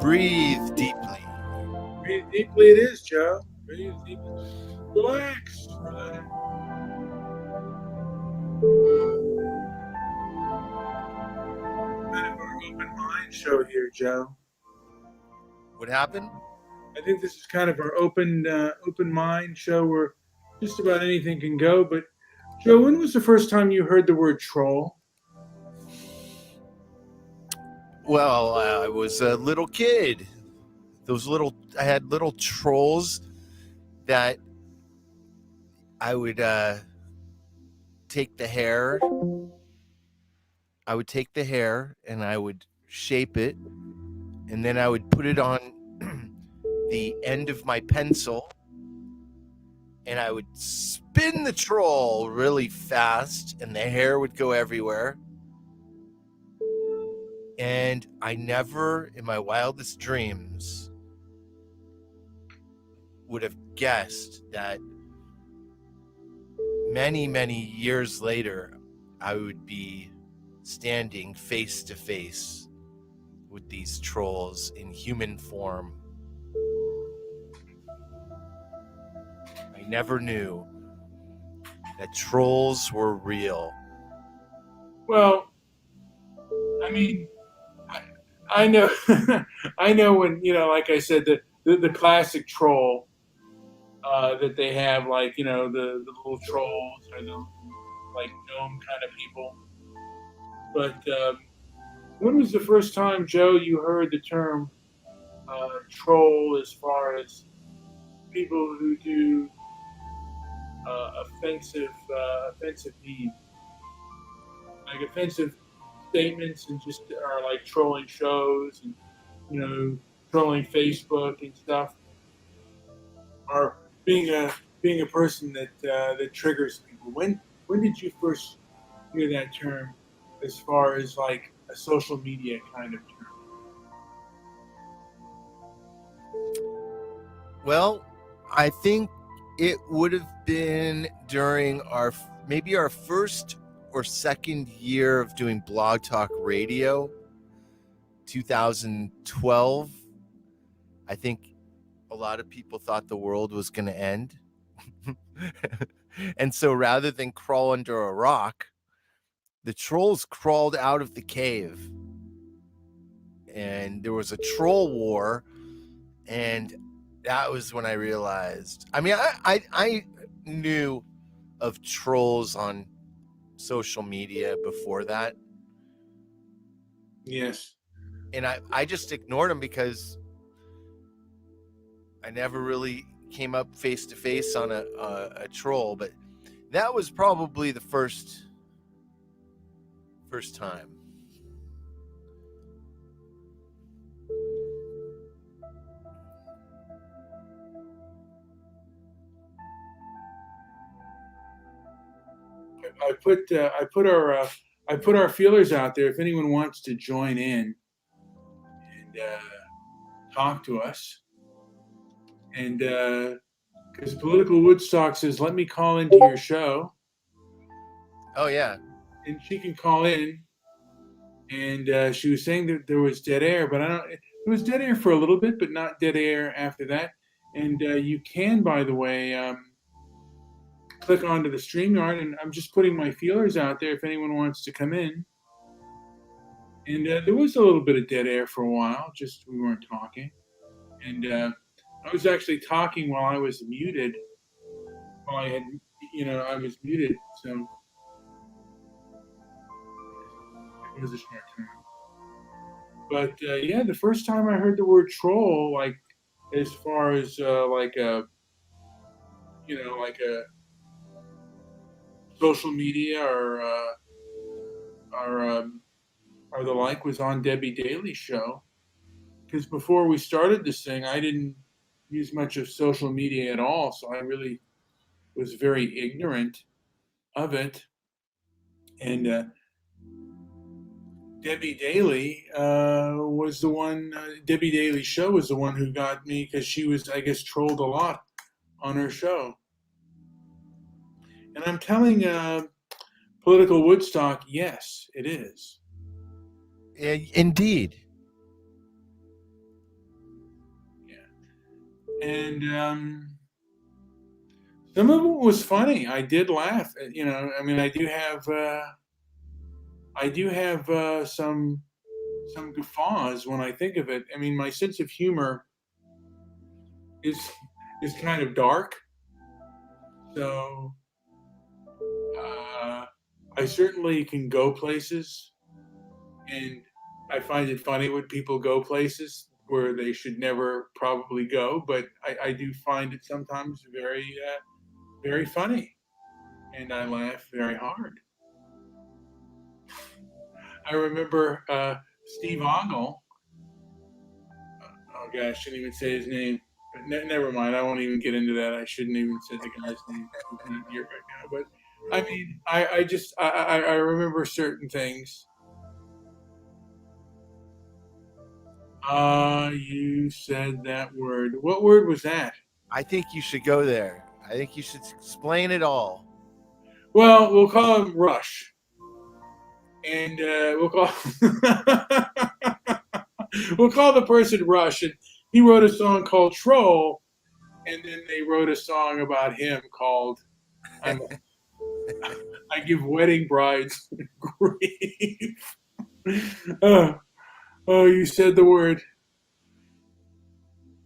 Breathe deeply. Breathe deeply it is, Joe. Breathe deeply. Relax. Relax. Kind of our open mind show here, Joe. What happened? I think this is kind of our open mind show where just about anything can go. But Joe, when was the first time you heard the word troll? Well, I was a little kid. I had little trolls that I would take the hair. I would take the hair and I would shape it, and then I would put it on the end of my pencil, and I would spin the troll really fast, and the hair would go everywhere. And I never, in my wildest dreams, would have guessed that many, many years later, I would be standing face to face with these trolls in human form. I never knew that trolls were real. Well, I mean, I know, I know when like I said, the classic troll that they have, like the little trolls or the like gnome kind of people. But when was the first time, Joe, you heard the term troll as far as people who do offensive deeds, like offensive statements, and just are like trolling shows and trolling Facebook and stuff, or being a person that triggers people? When did you first hear that term, as far as like a social media kind of term? Well, I think it would have been during maybe our first or second year of doing Blog Talk Radio, 2012. I think a lot of people thought the world was going to end. And so rather than crawl under a rock, the trolls crawled out of the cave. And there was a troll war, and that was when I realized. I mean, I knew of trolls on social media before that. Yes. And I just ignored them because I never really came up face to face on a troll. But that was probably the first time. I put our feelers out there. If anyone wants to join in and talk to us, and because Political Woodstock says, "Let me call into your show." Oh yeah, and she can call in. And she was saying that there was dead air, but I don't. It was dead air for a little bit, but not dead air after that. And you can, by the way, click onto the StreamYard, and I'm just putting my feelers out there if anyone wants to come in. And there was a little bit of dead air for a while, just we weren't talking. And I was actually talking while I was muted. While I had, I was muted, so it was a short time. But yeah, the first time I heard the word troll, like as far as like a social media or the like, was on Debbie Daly's show. Because before we started this thing, I didn't use much of social media at all, so I really was very ignorant of it. And Debbie Daly was the one. Debbie Daly's show was the one who got me, because she was, I guess, trolled a lot on her show. And I'm telling Political Woodstock, yes, it is. Indeed. And some of it was funny. I did laugh. I mean, I do have some guffaws when I think of it. I mean, my sense of humor is kind of dark, so I certainly can go places, and I find it funny when people go places where they should never probably go. But I do find it sometimes very funny, and I laugh very hard. I remember Steve Ogle. Oh gosh, I shouldn't even say his name. But never mind. I won't even get into that. I shouldn't even say the guy's name. He's not here right now. But I mean, I remember certain things. You said that word. What word was that? I think you should go there. I think you should explain it all. Well, we'll call him Rush, and we'll call we'll call the person Rush. And he wrote a song called Troll, and then they wrote a song about him called I Give Wedding Brides Grief. Oh, you said the word.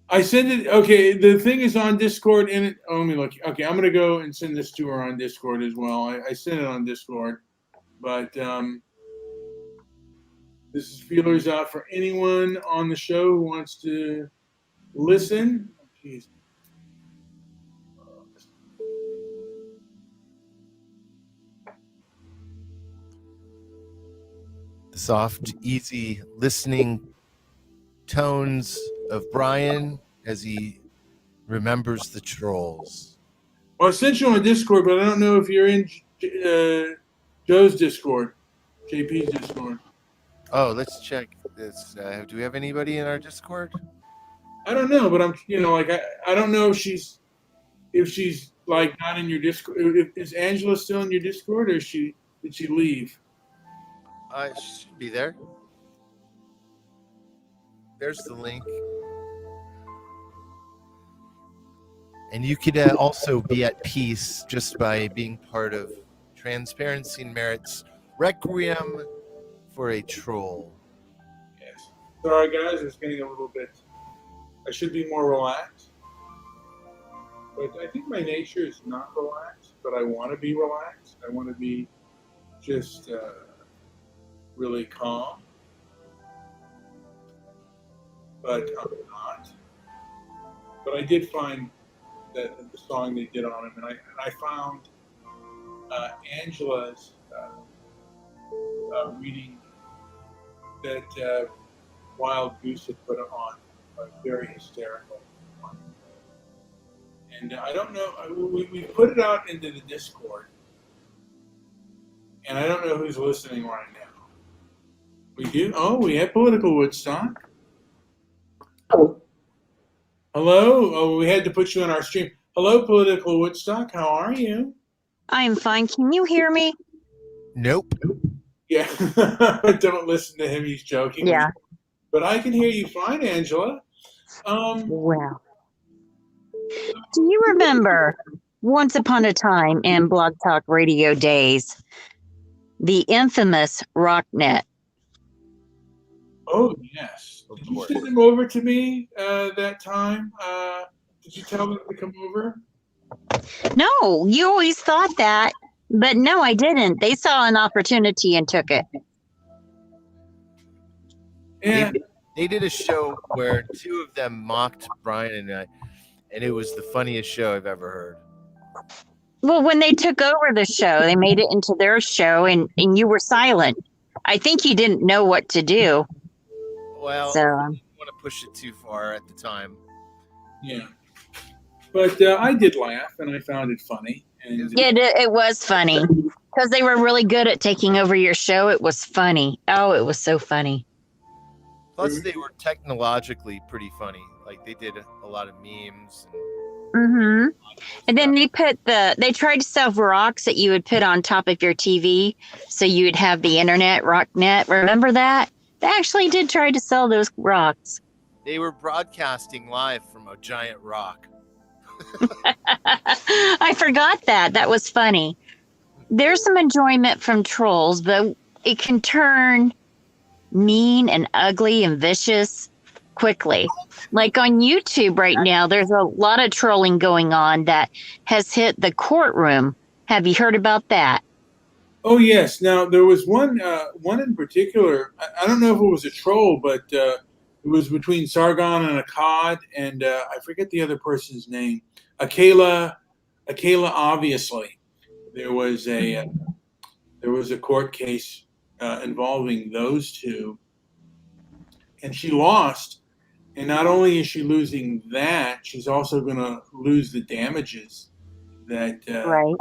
I send it. Okay, the thing is on Discord. Let me look. Okay, I'm gonna go and send this to her on Discord as well. I sent it on Discord, but this is feelers out for anyone on the show who wants to listen. Jeez. The soft, easy listening tones of Brian as he remembers the trolls. Well, I sent you on Discord, but I don't know if you're in Joe's Discord, JP's Discord. Oh, let's check this. Do we have anybody in our Discord? I don't know, but I'm, I don't know if she's like not in your Discord. Is Angela still in your Discord, or did she leave? She should be there. There's the link. And you could also be at peace just by being part of Transparency and Merit's Requiem for a Troll. Yes. Sorry, guys. It's getting a little bit. I should be more relaxed. But I think my nature is not relaxed, but I want to be relaxed. I want to be just really calm. But I'm not. But I did find that the song they did on him, and I found Angela's reading that Wild Goose had put on, very hysterical. And I don't know, we put it out into the Discord, and I don't know who's listening right now. We do? Oh, we had Political Woodstock. Hello? Oh, we had to put you on our stream. Hello, Political Woodstock. How are you? I'm fine. Can you hear me? Nope. Yeah. Don't listen to him. He's joking. Yeah. But I can hear you fine, Angela. Well, do you remember once upon a time in Blog Talk Radio days, the infamous RockNet? Oh, yes. Did you send him over to me that time? Did you tell them to come over? No, you always thought that, but no, I didn't. They saw an opportunity and took it. Yeah. They did a show where two of them mocked Brian and I, and it was the funniest show I've ever heard. Well, when they took over the show, they made it into their show, and you were silent. I think you didn't know what to do. Well, so, I didn't want to push it too far at the time. Yeah. But I did laugh, and I found it funny. And yeah, it was funny. Because they were really good at taking over your show. It was funny. Oh, it was so funny. Plus, they were technologically pretty funny. Like, they did a lot of memes. And then they tried to sell rocks that you would put on top of your TV so you would have the internet, RockNet. Remember that? They actually did try to sell those rocks. They were broadcasting live from a giant rock. I forgot that. That was funny. There's some enjoyment from trolls, but it can turn mean and ugly and vicious quickly. Like on YouTube right now, there's a lot of trolling going on that has hit the courtroom. Have you heard about that? Oh yes. Now there was one in particular. I don't know if it was a troll, but it was between Sargon and Akkad, and I forget the other person's name. Akela, obviously. There was a court case involving those two, and she lost. And not only is she losing that, she's also going to lose the damages that Right.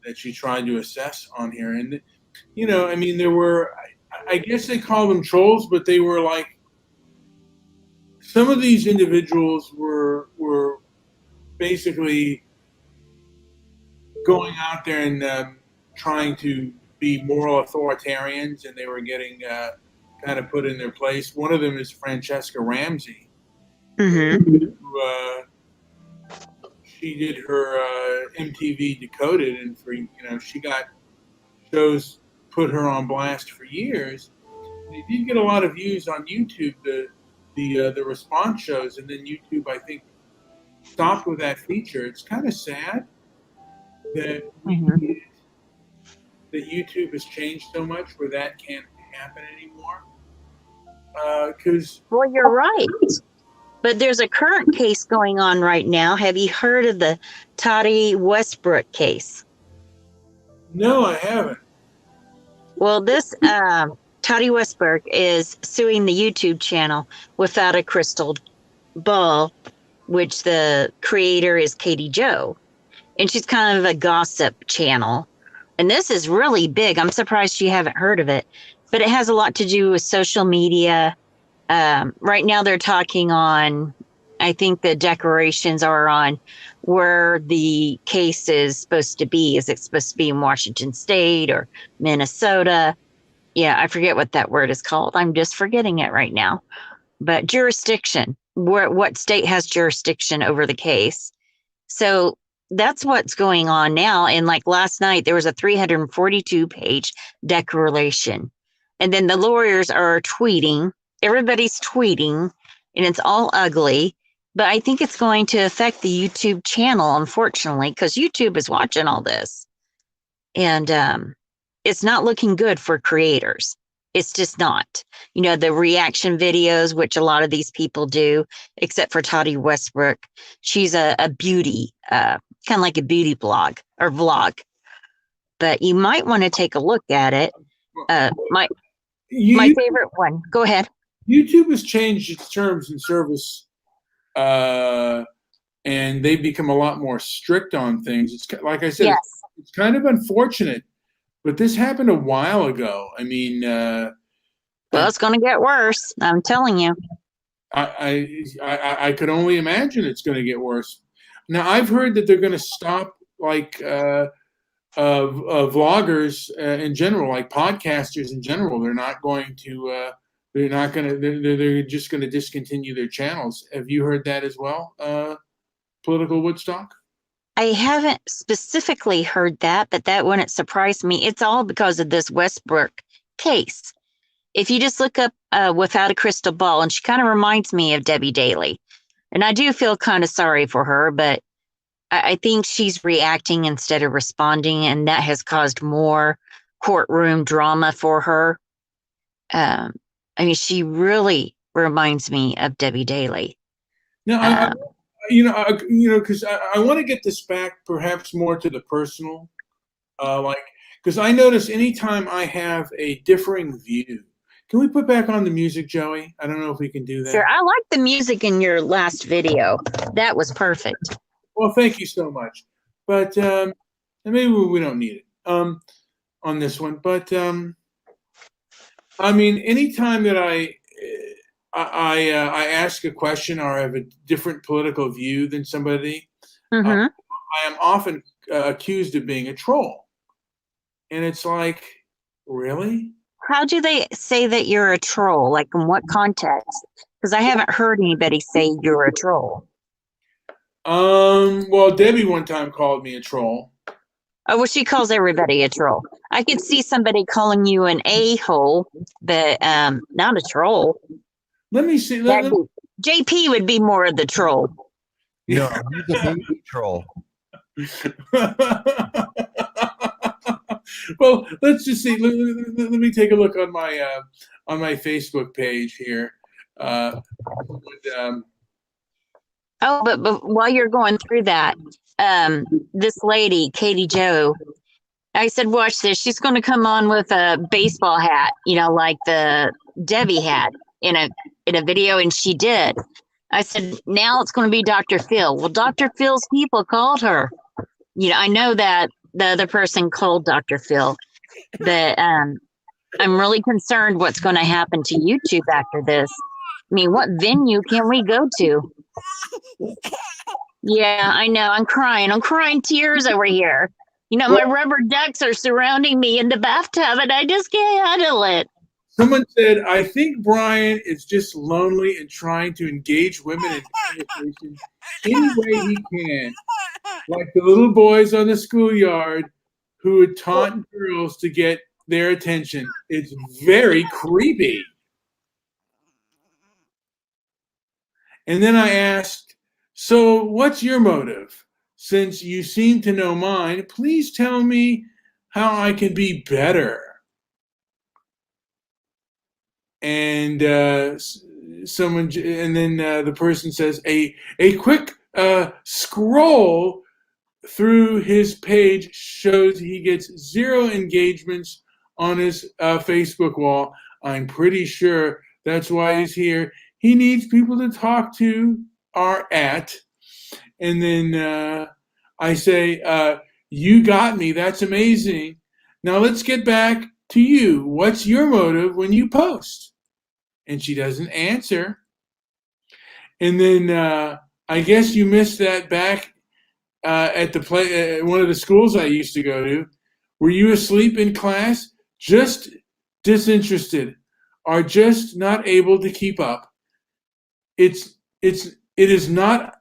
that she tried to assess on here. And I mean, there were, I guess they call them trolls, but they were like, some of these individuals were basically going out there and trying to be moral authoritarians, and they were getting kind of put in their place. One of them is Francesca Ramsey, Mm-hmm. who she did her MTV Decoded, and she got shows put her on blast for years. They did get a lot of views on YouTube, the response shows, and then YouTube, I think, stopped with that feature. It's kind of sad that that YouTube has changed so much where that can't happen anymore. Because Well, you're right. But there's a current case going on right now. Have you heard of the Toddy Westbrook case? no, I haven't. Well, this Toddy Westbrook is suing the YouTube channel Without a Crystal Ball, which the creator is Katie Joe. And she's kind of a gossip channel. And this is really big. I'm surprised you haven't heard of it. But it has a lot to do with social media. Right now they're talking on, I think the declarations are on where the case is supposed to be. Is it supposed to be in Washington State or Minnesota? Yeah, I forget what that word is called. I'm just forgetting it right now. But jurisdiction, what state has jurisdiction over the case? So that's what's going on now. And like last night, there was a 342-page declaration. And then the lawyers are tweeting. Everybody's tweeting, and it's all ugly. But I think it's going to affect the YouTube channel, unfortunately, because YouTube is watching all this. And it's not looking good for creators. It's just not. The reaction videos, which a lot of these people do, except for Toddy Westbrook. She's a beauty, kind of like a beauty blog or vlog. But you might want to take a look at it. My favorite one. Go ahead. YouTube has changed its terms and service, and they've become a lot more strict on things. It's like I said, Yes. it's kind of unfortunate, but this happened a while ago. I mean, well, it's going to get worse. I'm telling you. I could only imagine it's going to get worse. Now, I've heard that they're going to stop vloggers in general, like podcasters in general. They're not going to. They're just going to discontinue their channels. Have you heard that as well, Political Woodstock? I haven't specifically heard that, but that wouldn't surprise me. It's all because of this Westbrook case. If you just look up Without a Crystal Ball, and she kind of reminds me of Debbie Daly. And I do feel kind of sorry for her, but I think she's reacting instead of responding, and that has caused more courtroom drama for her. I mean, she really reminds me of Debbie Daly. No, because I want to get this back perhaps more to the personal, because I notice anytime I have a differing view. Can we put back on the music, Joey? I don't know if we can do that. Sure. I like the music in your last video. That was perfect. Well, thank you so much. But maybe we don't need it on this one. But I mean, anytime that I ask a question or I have a different political view than somebody, I am often accused of being a troll. And it's like, really? How do they say that you're a troll? Like, in what context? Because I haven't heard anybody say you're a troll. Well, Debbie one time called me a troll. Oh, well, she calls everybody a troll. I could see somebody calling you an a-hole, but not a troll. Let me see. JP would be more of the troll. No, he's a baby troll. Well, let's just see. Let me take a look on my Facebook page here. But while you're going through that, this lady, Katie Joe, I said, watch this. She's going to come on with a baseball hat, like the Debbie had in a video, and she did. I said, now it's going to be Dr. Phil. Well, Dr. Phil's people called her. I know that the other person called Dr. Phil, but I'm really concerned what's going to happen to YouTube after this. I mean, what venue can we go to? Yeah, I know. I'm crying tears over here. My rubber ducks are surrounding me in the bathtub, and I just can't handle it. Someone said, I think Brian is just lonely and trying to engage women in conversation any way he can. Like the little boys on the schoolyard who would taunt girls to get their attention. It's very creepy. And then I asked, so what's your motive? Since you seem to know mine, please tell me how I can be better. And then the person says, a quick scroll through his page shows he gets 0 engagements on his Facebook wall. I'm pretty sure that's why he's here. He needs people to talk to or at. And then I say, you got me. That's amazing. Now let's get back to you. What's your motive when you post? And she doesn't answer. And then I guess you missed that back at one of the schools I used to go to. Were you asleep in class? Just disinterested, or just not able to keep up? It is not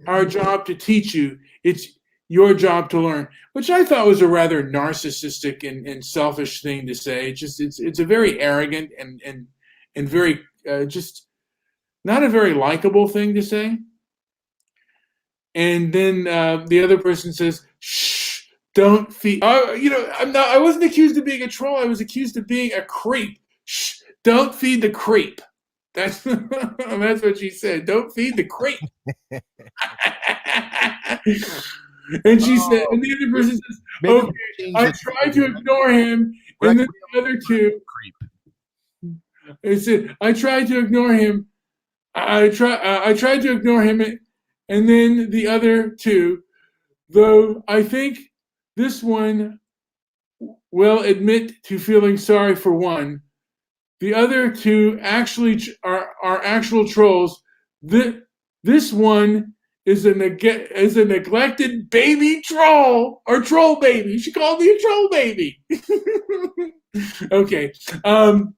our job to teach you. It's your job to learn, which I thought was a rather narcissistic and selfish thing to say. It's a very arrogant and very just not a very likable thing to say. And then the other person says, "Shh, don't feed." I wasn't accused of being a troll. I was accused of being a creep. Shh, don't feed the creep. That's that's what she said. Don't feed the creep. And she said, and the other person says, "Okay, I tried to ignore him." And then the other two, it said, "I tried to ignore him. I tried to ignore him." And then the other two, though I think this one will admit to feeling sorry for one. The other two actually are actual trolls. This one is a neglected baby troll, or troll baby. She called me a troll baby. Okay. And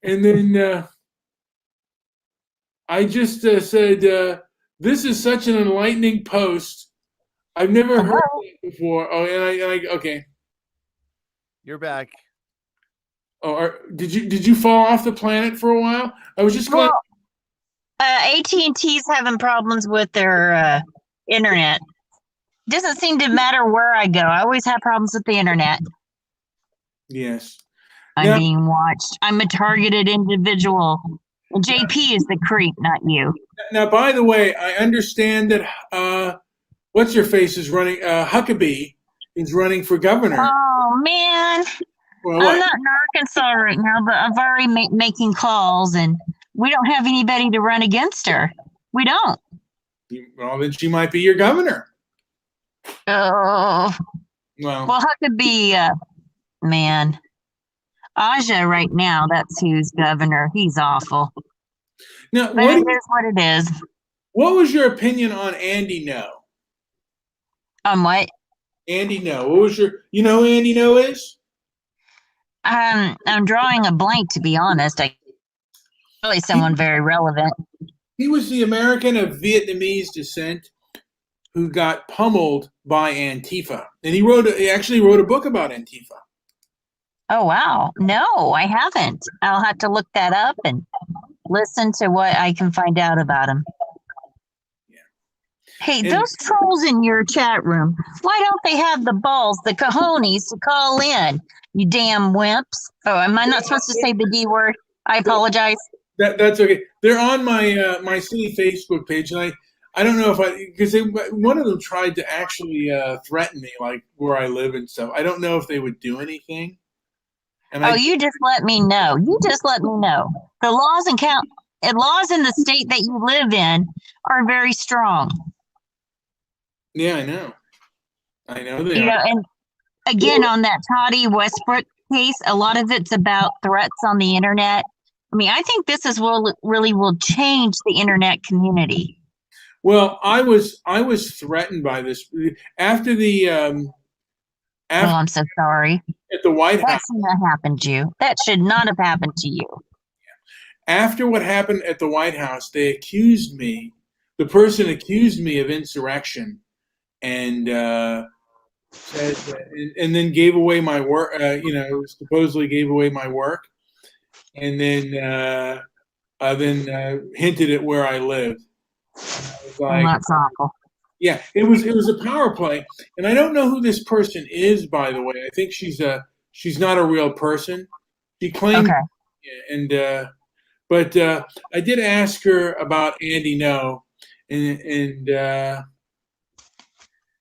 then I just said, this is such an enlightening post. I've never heard that before. Oh, and I okay. You're back. Oh, did you fall off the planet for a while? I was just going. Well, AT&T's having problems with their internet. Doesn't seem to matter where I go. I always have problems with the internet. Yes. I'm being watched. I'm a targeted individual. And JP is the creep, not you. Now, by the way, I understand that what's your face is running. Huckabee is running for governor. Oh man, well, I'm not in Arkansas right now, but I've already making calls, and we don't have anybody to run against her. We don't. Well, then she might be your governor. Oh, well, Huckabee, man. Aja right now, that's who's governor. He's awful. Now, but it is what it is. What was your opinion on Andy No? On what? Andy No. What was your? You know who Andy No is? I'm drawing a blank, to be honest. Probably someone very relevant. He was the American of Vietnamese descent who got pummeled by Antifa, and he actually wrote a book about Antifa. Oh, wow. No, I haven't. I'll have to look that up and listen to what I can find out about him. Yeah. Hey, And- those trolls in your chat room, why don't they have the balls, the cojones to call in? You damn wimps. Oh, am I not supposed to say the D word? I apologize. That's okay. They're on my my city Facebook page, and I don't know if because one of them tried to actually threaten me, like where I live and stuff. I don't know if they would do anything. And You just let me know. You just let me know. The laws laws in the state that you live in are very strong. Yeah, I know. They You are. know, and again, on that Toddy Westbrook case, a lot of it's about threats on the internet. I mean, I think this is what really will change the internet community. Well, I was threatened by this after the I'm so sorry. at the White That House. shouldn't have happened to you. That should not have happened to you. After what happened at the White House, the person accused me of insurrection, and said, and then gave away my work. Supposedly gave away my work, and then hinted at where I live. I was like, That's awful. yeah, it was a power play, and I don't know who this person is. By the way, I think she's not a real person. She claimed, Okay. but I did ask her about Andy No, and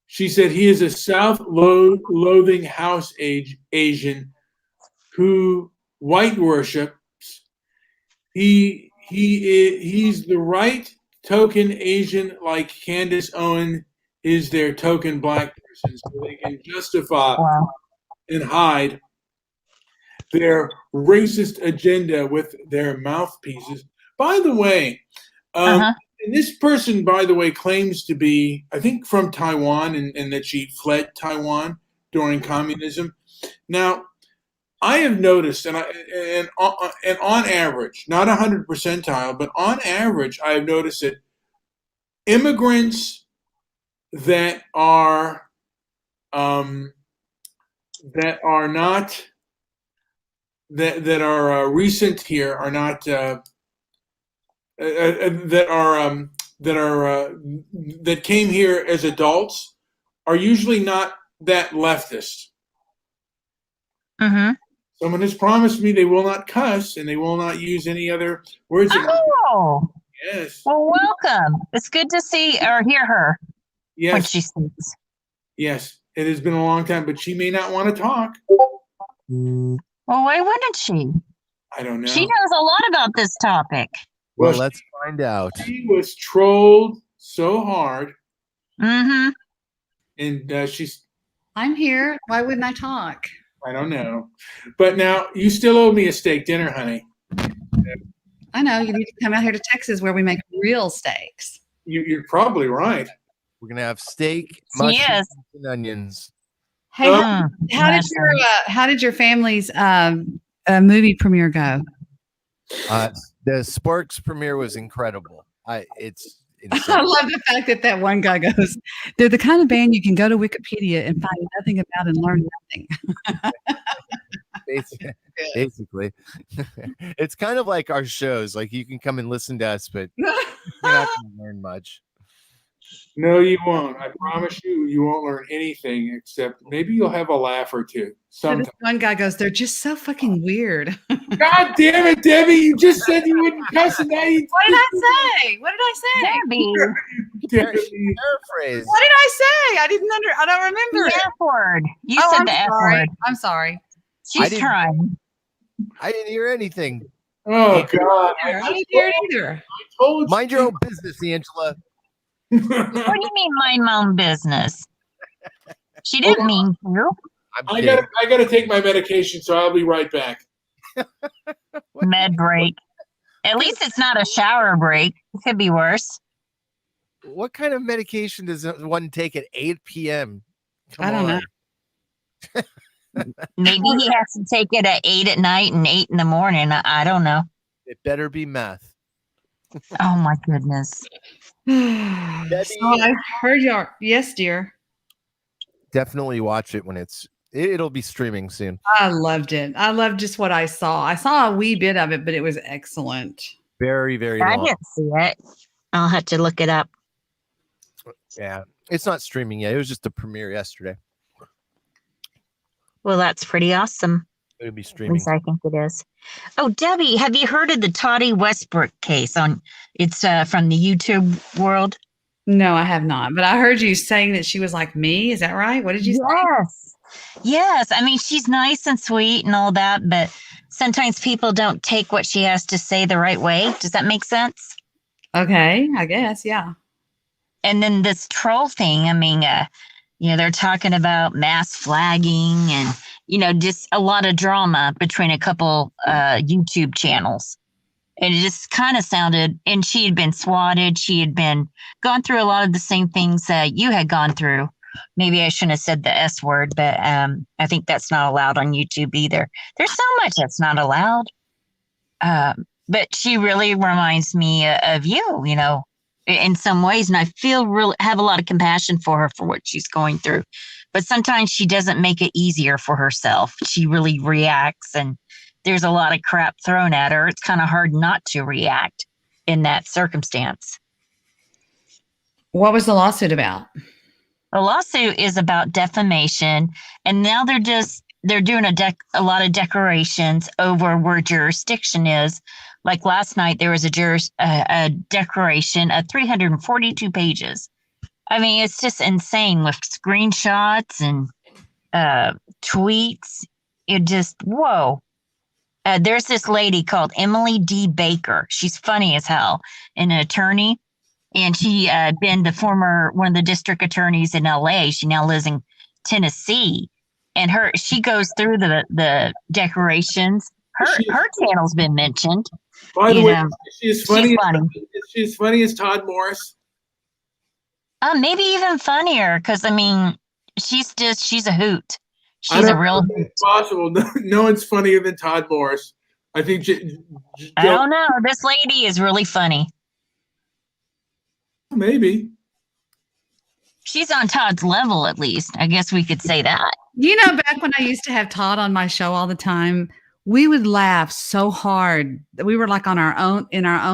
she said he is a self-loathing house Asian who white worships. He's the right token Asian, like Candace Owen is their token black person, so they can justify and hide their racist agenda with their mouthpieces. By the way, and this person, by the way, claims to be, I think, from Taiwan, and that she fled Taiwan during communism. Now, I have noticed, and on average, not 100 percentile, but on average, I have noticed that immigrants that are recent here are not that came here as adults are usually not that leftist. Mm-hmm. Someone has promised me they will not cuss and they will not use any other words. Oh, yes. Well, welcome. It's good to see or hear her when she speaks. Yes, it has been a long time, but she may not want to talk. Well, why wouldn't she? I don't know. She knows a lot about this topic. Well, let's find out. She was trolled so hard. Mm-hmm. And she's... I'm here. Why wouldn't I talk? I don't know. But now, you still owe me a steak dinner, honey. I know. You need to come out here to Texas where we make real steaks. You're probably right. We're going to have steak, mushrooms, and onions. Hey, how did your family's movie premiere go? The Sparks premiere was incredible. It's insane. I love the fact that one guy goes, they're the kind of band you can go to Wikipedia and find nothing about and learn nothing. Basically. It's kind of like our shows. Like, you can come and listen to us, but you're not going to learn much. No, you won't. I promise you, you won't learn anything except maybe you'll have a laugh or two. This one guy goes, they're just so fucking weird. God damn it, Debbie. You just said you wouldn't cuss and now you... What did I say? What did I say? Debbie. Paraphrase. What did I say? I don't remember the it. F word. You said the F word. I'm sorry. She's trying. I didn't hear anything. Oh, God. I didn't hear it either. I told you. Mind your own business, Angela. What do you mean mind my own business? She didn't mean to. I gotta take my medication, so I'll be right back. Med break. At least it's not a shower break. It could be worse. What kind of medication does one take at 8 p.m.? I don't know. Maybe he has to take it at 8 at night and 8 in the morning. I don't know. It better be meth. Oh my goodness. So I heard your yes, dear. Definitely watch it when it'll be streaming soon. I loved it. I loved just what I saw. I saw a wee bit of it, but it was excellent. Very, very I long. didn't see it. I'll have to look it up. Yeah, it's not streaming yet. It was just a premiere yesterday. Well, that's pretty awesome. It'll be At streaming. least I think it is. Oh, Debbie, have you heard of the Toddy Westbrook case? It's from the YouTube world. No, I have not. But I heard you saying that she was like me. Is that right? What did you say? Yes. Yes. I mean, she's nice and sweet and all that, but sometimes people don't take what she has to say the right way. Does that make sense? Okay, I guess, yeah. And then this troll thing, I mean, they're talking about mass flagging and, just a lot of drama between a couple YouTube channels. And it just kind of sounded, and she had been swatted. She had gone through a lot of the same things that you had gone through. Maybe I shouldn't have said the S word, but I think that's not allowed on YouTube either. There's so much that's not allowed. But she really reminds me of you, in some ways. And I have a lot of compassion for her for what she's going through. But sometimes she doesn't make it easier for herself. She really reacts, and there's a lot of crap thrown at her. It's kind of hard not to react in that circumstance. What was the lawsuit about? The lawsuit is about defamation, and now they're doing a lot of decorations over where jurisdiction is. Like last night, there was a declaration of 342 pages. I mean, it's just insane with screenshots and tweets. It just, whoa. There's this lady called Emily D. Baker. She's funny as hell, an attorney. And she been one of the district attorneys in LA. She now lives in Tennessee. And she goes through the decorations. Her channel's been mentioned. By the way, she's funny. She's funny as Todd Morris. Maybe even funnier, because I mean, she's a hoot. She's a real hoot. It's possible. No one's funnier than Todd Morris. I think. I don't know. This lady is really funny. Maybe. She's on Todd's level, at least. I guess we could say that. Back when I used to have Todd on my show all the time, we would laugh so hard that we were like in our own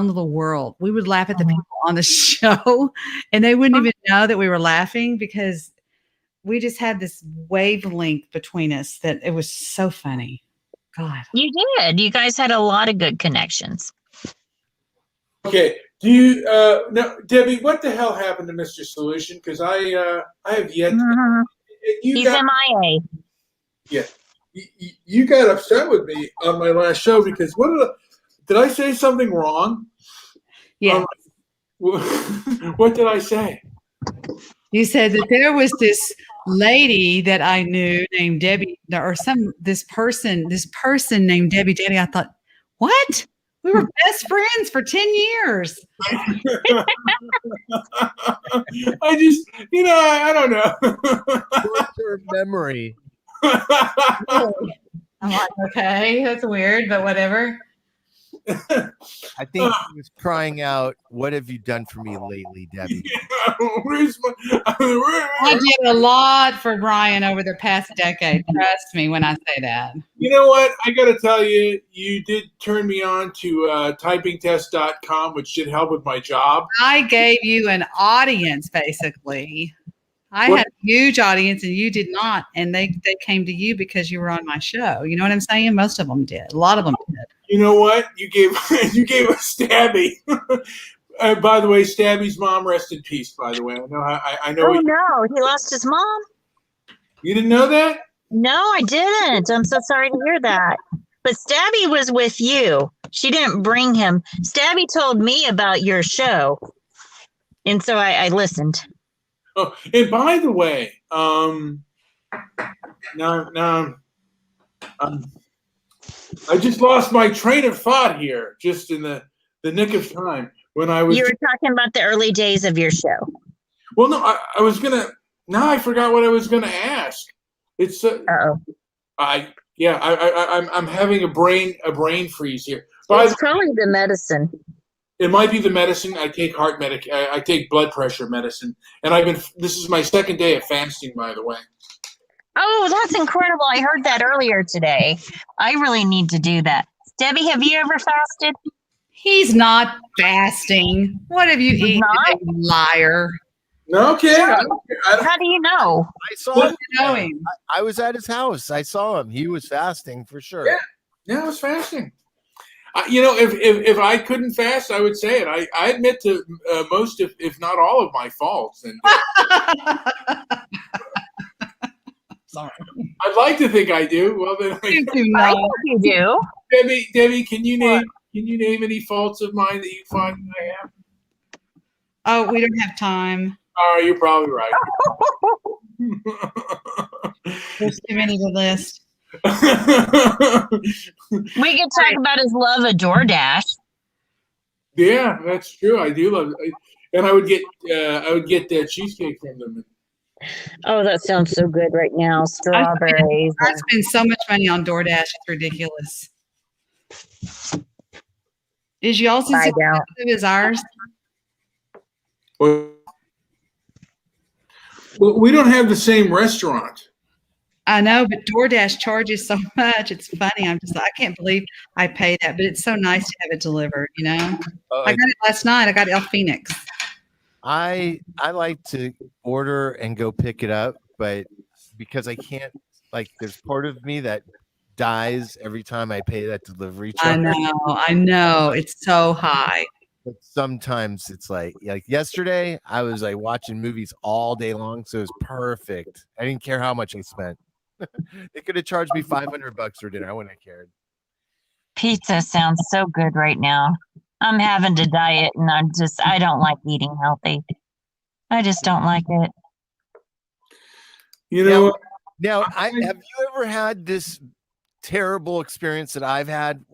little world. We would laugh at the people on the show, and they wouldn't even know that we were laughing because we just had this wavelength between us that it was so funny. God. You did. You guys had a lot of good connections. Okay. Do you no, Debbie? What the hell happened to Mr. Solution? Because I have yet. He's MIA. Yeah, you got upset with me on my last show because did I say something wrong? Yeah. What did I say? You said that there was this lady that I knew named Debbie, or this person named Debbie Daddy. I thought, what? We were best friends for 10 years. I just, I don't know. Short-term memory. I'm like, okay, that's weird, but whatever. I think he was crying out, "What have you done for me lately, Debbie?" I did a lot for Brian over the past decade. Trust me when I say that. You know what? I got to tell you, you did turn me on to typingtest.com, which did help with my job. I gave you an audience, basically. I had a huge audience and you did not. And they came to you because you were on my show. You know what I'm saying? Most of them did. A lot of them did. You know what? You gave us Stabby. By the way, Stabby's mom, rest in peace. By the way, I know. Oh no, he lost his mom. You didn't know that? No, I didn't. I'm so sorry to hear that. But Stabby was with you. She didn't bring him. Stabby told me about your show, and so I listened. Oh, and by the way, I just lost my train of thought here, just in the nick of time when I was. You were talking about the early days of your show. Well, no, I was gonna. Now I forgot what I was gonna ask. It's. Yeah, I'm having a brain freeze here. It's probably the medicine. It might be the medicine. I take I take blood pressure medicine, and this is my second day of fasting, by the way. Oh, that's incredible. I heard that earlier today. I really need to do that. Debbie, have you ever fasted? He's not fasting. What have you eaten, Not? you liar? Okay. How do you know? I saw him. Knowing. I was at his house. I saw him. He was fasting for sure. Yeah, I was fasting. If I couldn't fast, I would say it. I admit to most, if not all, of my faults. And Sorry. I'd like to think I do. Well, then I think you do. Debbie, can you name any faults of mine that you find that I have? Oh, we don't have time. Oh, you're probably right. There's too many to list. We could talk about his love of DoorDash. Yeah, that's true. I do love it. And I would get cheesecake from them. Oh, that sounds so good right now. Strawberries. I spend so much money on DoorDash. It's ridiculous. Is y'all's as expensive as ours? Well, we don't have the same restaurant. I know, but DoorDash charges so much. It's funny. I can't believe I pay that, but it's so nice to have it delivered, you know? I got it last night. I got El Phoenix. I like to order and go pick it up, but because I can't, there's part of me that dies every time I pay that delivery charge. I know. It's so high. But sometimes it's like yesterday, I was watching movies all day long, so it was perfect. I didn't care how much I spent. They could have charged me $500 for dinner. I wouldn't have cared. Pizza sounds so good right now. I'm having to diet, and I don't like eating healthy. I just don't like it. You know. Now, have you ever had this terrible experience that I've had?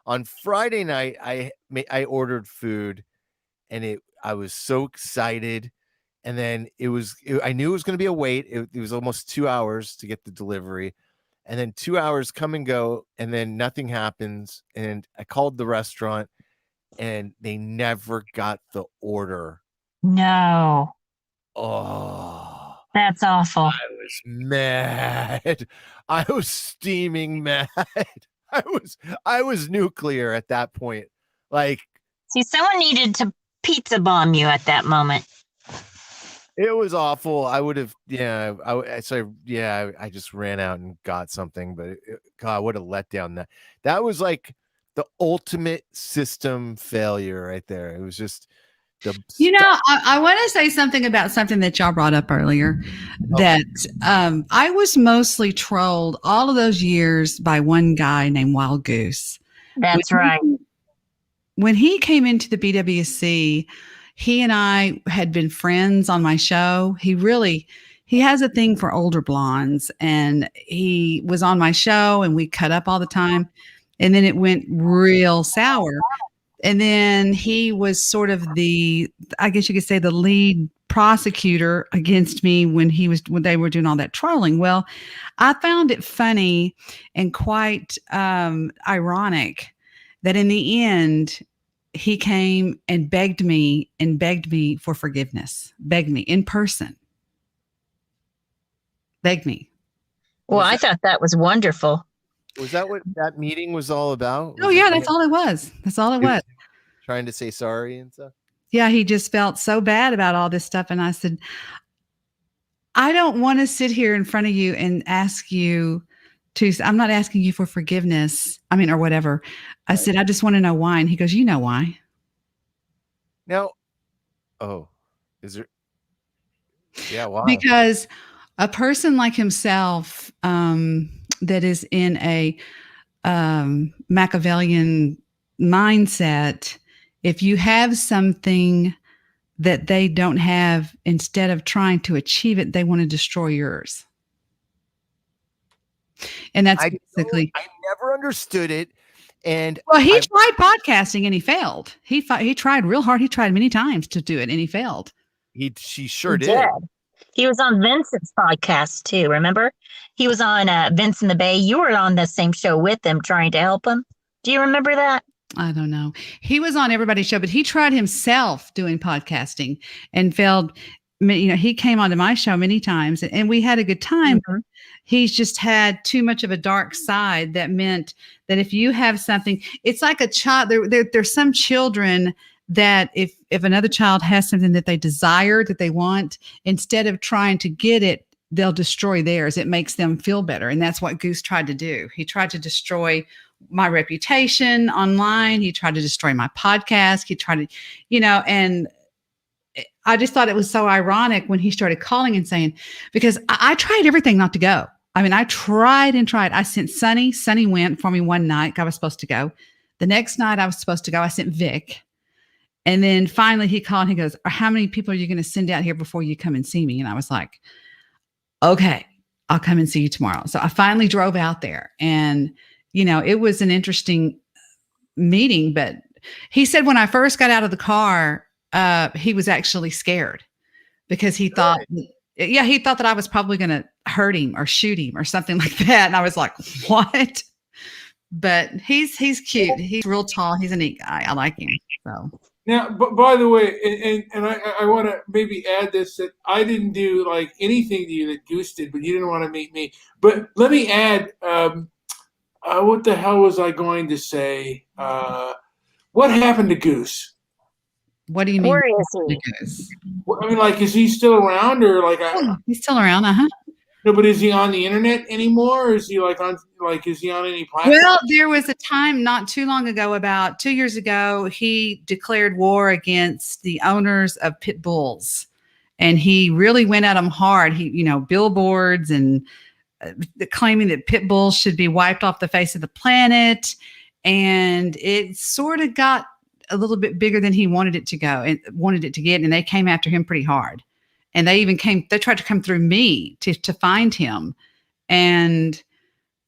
On Friday night, I ordered food, and I was so excited, and then I knew it was going to be a wait. It was almost 2 hours to get the delivery, and then 2 hours come and go, and then nothing happens. And I called the restaurant, and they never got the order. No. Oh, that's awful. I was mad. I was steaming mad. I was nuclear at that point. See, someone needed to pizza bomb you at that moment. It was awful. I would have, I just ran out and got something, but God, what a letdown that was like the ultimate system failure right there. It was just I want to say something about something that y'all brought up earlier, that I was mostly trolled all of those years by one guy named Wild Goose. That's right. When he came into the BWC, he and I had been friends on my show. He has a thing for older blondes, and he was on my show, and we cut up all the time. And then it went real sour. And then he was sort of I guess you could say, the lead prosecutor against me when they were doing all that trolling. Well, I found it funny and quite ironic that in the end, he came and begged me for forgiveness, begged me in person, begged me. Well, I thought that was wonderful. Was that what that meeting was all about? Oh, yeah, that's all it was. That's all it was. Trying to say sorry and stuff. Yeah, he just felt so bad about all this stuff. And I said, I don't want to sit here in front of you and ask you I'm not asking you for forgiveness. Or whatever. I said, I just want to know why. And he goes, you know why? Now, is there? Yeah, why? Because a person like himself, that is in a Machiavellian mindset, if you have something that they don't have, instead of trying to achieve it, they want to destroy yours. And that's basically. I never understood it. And he tried podcasting and he failed. He tried real hard. He tried many times to do it and he failed. She sure did. He was on Vincent's podcast too. Remember, he was on Vince in the Bay. You were on the same show with him, trying to help him. Do you remember that? I don't know. He was on everybody's show, but he tried himself doing podcasting and failed. He came onto my show many times and we had a good time. Mhm. He's just had too much of a dark side that meant that if you have something, it's like a child. There's some children that if another child has something that they desire, that they want, instead of trying to get it, they'll destroy theirs. It makes them feel better. And that's what Goose tried to do. He tried to destroy my reputation online. He tried to destroy my podcast. He tried to, and I just thought it was so ironic when he started calling and saying, because I tried everything not to go. I mean, I tried and tried. I sent Sunny. Sunny went for me one night. I was supposed to go. The next night I was supposed to go. I sent Vic. And then finally he called and he goes, how many people are you going to send out here before you come and see me? And I was like, okay, I'll come and see you tomorrow. So I finally drove out there and, it was an interesting meeting, but he said when I first got out of the car, he was actually scared because he thought, he thought that I was probably going to hurt him or shoot him or something like that. And I was like, what? But he's cute. He's real tall. He's a neat guy. I like him. So Now, but by the way, and I want to maybe add this, that I didn't do like anything to you that Goose did, but you didn't want to meet me. But let me add, what the hell was I going to say? What happened to Goose? what do you mean? Where is he? Because I mean, like, is he still around, or like, he's still around. no? But is he on the internet anymore? Or is he is he on any platform? Well, there was a time not too long ago, about 2 years ago, he declared war against the owners of pit bulls. And he really went at them hard. He, billboards and claiming that pit bulls should be wiped off the face of the planet. And it sort of got a little bit bigger than he wanted it to go and wanted it to get. And they came after him pretty hard. And they tried to come through me to find him. And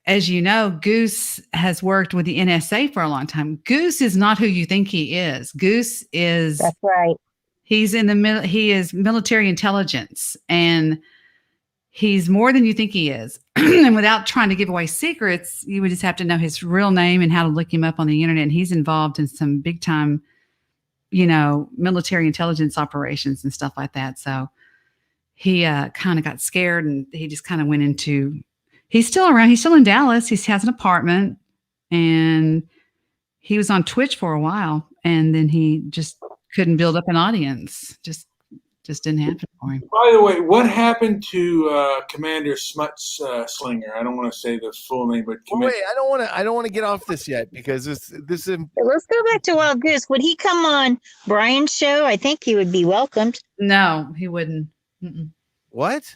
as you know, Goose has worked with the NSA for a long time. Goose is not who you think he is. Goose is, That's right. he's he is military intelligence, and he's more than you think he is. And without trying to give away secrets, you would just have to know his real name and how to look him up on the internet. And he's involved in some big time, military intelligence operations and stuff like that. So he kind of got scared and he just kind of went into, he's still around. He's still in Dallas. He has an apartment and he was on Twitch for a while and then he just couldn't build up an audience. Just didn't happen for him. By the way, what happened to Commander Smuts Slinger? I don't want to say the full name, but Wait, I don't want to get off this yet because this is. Let's go back to Wild Goose. Would he come on Brian's show? I think he would be welcomed. No, he wouldn't. Mm-mm. What?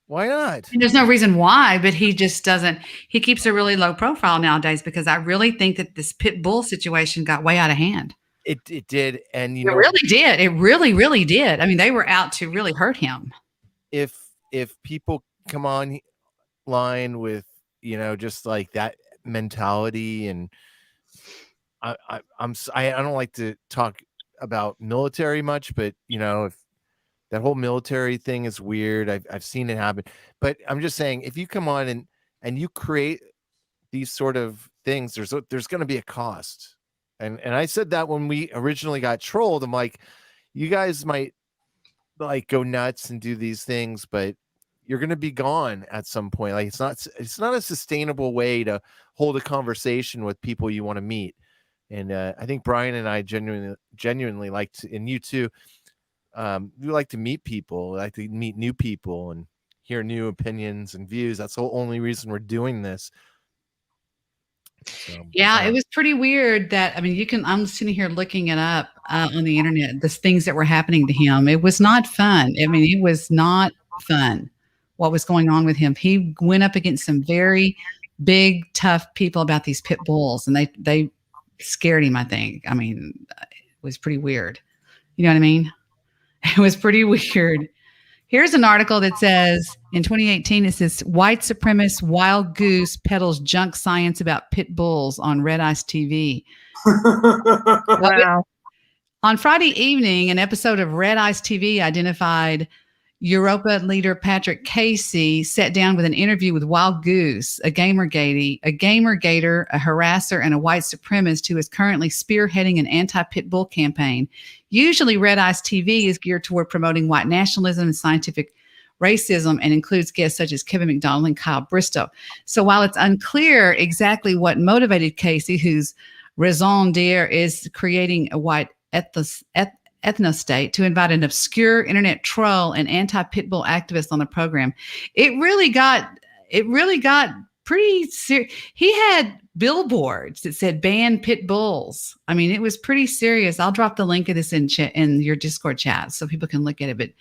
Why not? And there's no reason why, but he just doesn't. He keeps a really low profile nowadays because I really think that this pit bull situation got way out of hand. It did, and it really did. It really, really did. I mean, they were out to really hurt him. If people come online with just like that mentality, and I don't like to talk about military much, but if that whole military thing is weird, I've seen it happen. But I'm just saying, if you come on and you create these sort of things, there's going to be a cost. And I said that when we originally got trolled. I'm like, you guys might like go nuts and do these things, but you're going to be gone at some point. Like it's not a sustainable way to hold a conversation with people you want to meet. And I think Brian and I genuinely like to, and you too, we like to meet people, we like to meet new people and hear new opinions and views. That's the only reason we're doing this. So, yeah, it was pretty weird that, I mean, I'm sitting here looking it up on the internet, the things that were happening to him. It was not fun. I mean, it was not fun what was going on with him. He went up against some very big, tough people about these pit bulls, and they scared him, I think. I mean, it was pretty weird. You know what I mean? It was pretty weird. Here's an article that says, in 2018, it says, white supremacist Wild Goose peddles junk science about pit bulls on Red Ice TV. Wow. On Friday evening, an episode of Red Ice TV identified Europa leader Patrick Casey sat down with an interview with Wild Goose, a gator, a harasser, and a white supremacist who is currently spearheading an anti-pit bull campaign. Usually, Red Eyes TV is geared toward promoting white nationalism and scientific racism and includes guests such as Kevin McDonald and Kyle Bristow. So while it's unclear exactly what motivated Casey, whose raison d'etre is creating a white ethnostate, to invite an obscure internet troll and anti-pit bull activist on the program, it really got pretty serious. He had billboards that said "ban pit bulls." I mean, it was pretty serious. I'll drop the link of this in your Discord chat so people can look at it. But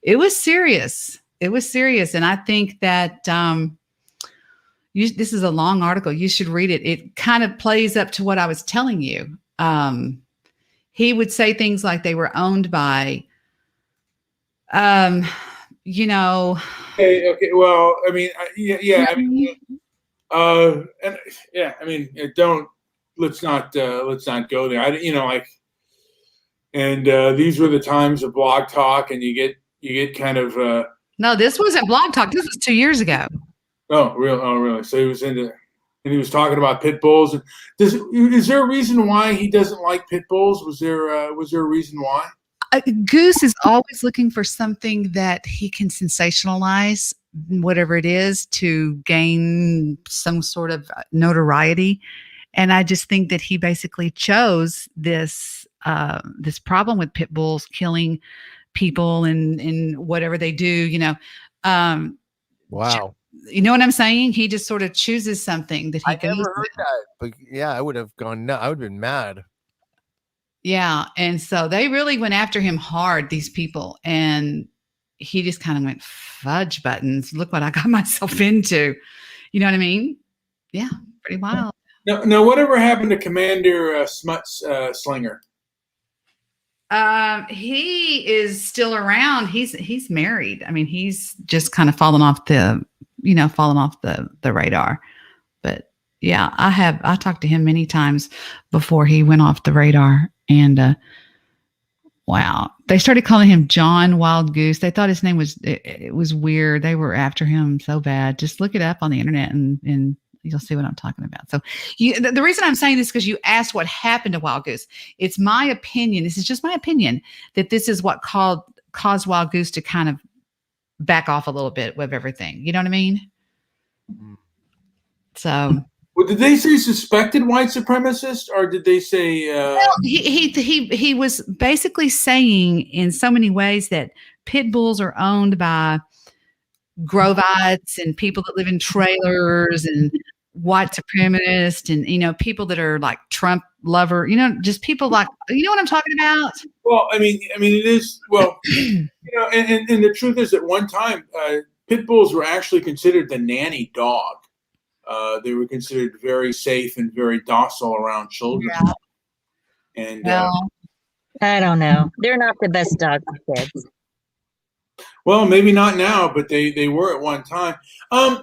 it was serious. It was serious, and I think that this is a long article. You should read it. It kind of plays up to what I was telling you. He would say things like they were owned by, you know. Okay. Well, I mean, yeah. I mean, and yeah. I mean, let's not go there. These were the times of Blog Talk, and you get kind of. No, this wasn't Blog Talk. This was 2 years ago. Oh, really? So he was into. And he was talking about pit bulls. And is there a reason why he doesn't like pit bulls? Was there a reason why? Goose is always looking for something that he can sensationalize, whatever it is, to gain some sort of notoriety. And I just think that he basically chose this problem with pit bulls killing people and whatever they do. You know. Wow. You know what I'm saying? He just sort of chooses something that he I goes never heard with. that, but yeah, I would have gone. No, I would have been mad. Yeah, and so they really went after him hard, these people, and he just kind of went, fudge buttons. Look what I got myself into. You know what I mean? Yeah, pretty wild. Now whatever happened to Commander Smuts Slinger? He is still around. He's married. I mean, he's just kind of fallen off the radar. But yeah, I talked to him many times before he went off the radar. And wow, they started calling him John Wild Goose. They thought his name was it was weird. They were after him so bad. Just look it up on the internet and you'll see what I'm talking about. So the reason I'm saying this is because you asked what happened to Wild Goose. It's my opinion. This is just my opinion that this is what caused Wild Goose to kind of back off a little bit with everything. You know what I mean? So. Well, did they say suspected white supremacist, or did they say? Well, he was basically saying in so many ways that pit bulls are owned by Grovites and people that live in trailers and white supremacists and people that are like Trump lover, just people like what I'm talking about. Well, I mean it is and the truth is, at one time, pit bulls were actually considered the nanny dog. They were considered very safe and very docile around children. Yeah. And I don't know. They're not the best dog for kids. Well, maybe not now, but they were at one time. I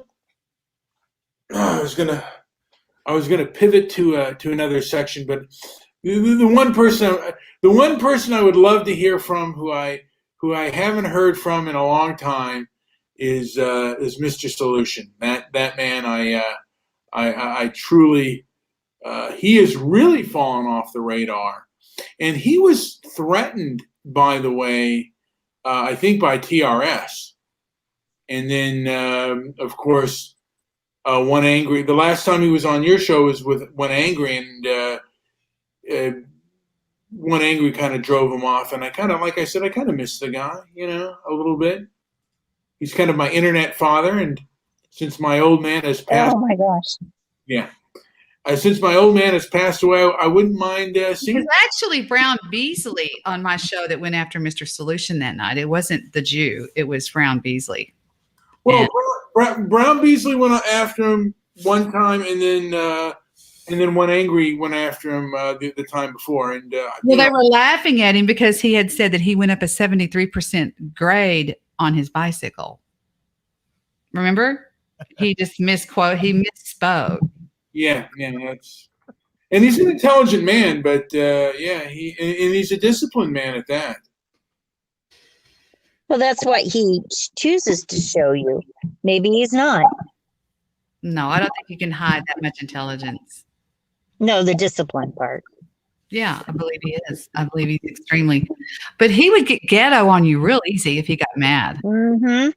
was gonna pivot to another section, but the one person I would love to hear from, who I haven't heard from in a long time, is Mr. Solution. That man, I truly, he has really fallen off the radar, and he was threatened, by the way, I think by TRS, and then of course, One Angry. The last time he was on your show was with One Angry, and One Angry kind of drove him off, and I kind of miss the guy, a little bit. He's kind of my internet father, and since my old man has passed, oh my gosh, yeah, since my old man has passed away, I wouldn't mind seeing. It was actually Brown Beasley on my show that went after Mr. Solution that night. It wasn't the Jew; it was Brown Beasley. Well, Brown Beasley went after him one time, and then One Angry went after him the time before. And they were laughing at him because he had said that he went up a 73% grade on his bicycle. Remember? He just misquote. He misspoke. Yeah, that's. And he's an intelligent man, but he's a disciplined man at that. Well, that's what he chooses to show you. Maybe he's not. No, I don't think you can hide that much intelligence. No, the discipline part. Yeah, I believe he is. I believe he's extremely, but he would get ghetto on you real easy if he got mad. Mm-hmm.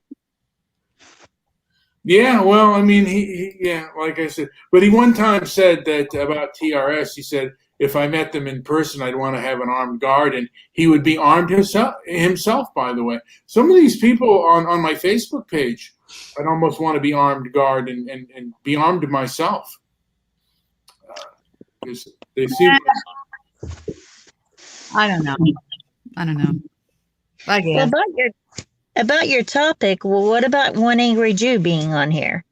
Yeah, well, I mean, yeah, like I said, but he one time said that about TRS. He said if I met them in person, I'd want to have an armed guard, and he would be armed himself. By the way, some of these people on my Facebook page, I'd almost want to be armed guard and be armed myself. They seem. I don't know. I Well, guess. about your topic, well, what about One Angry Jew being on here?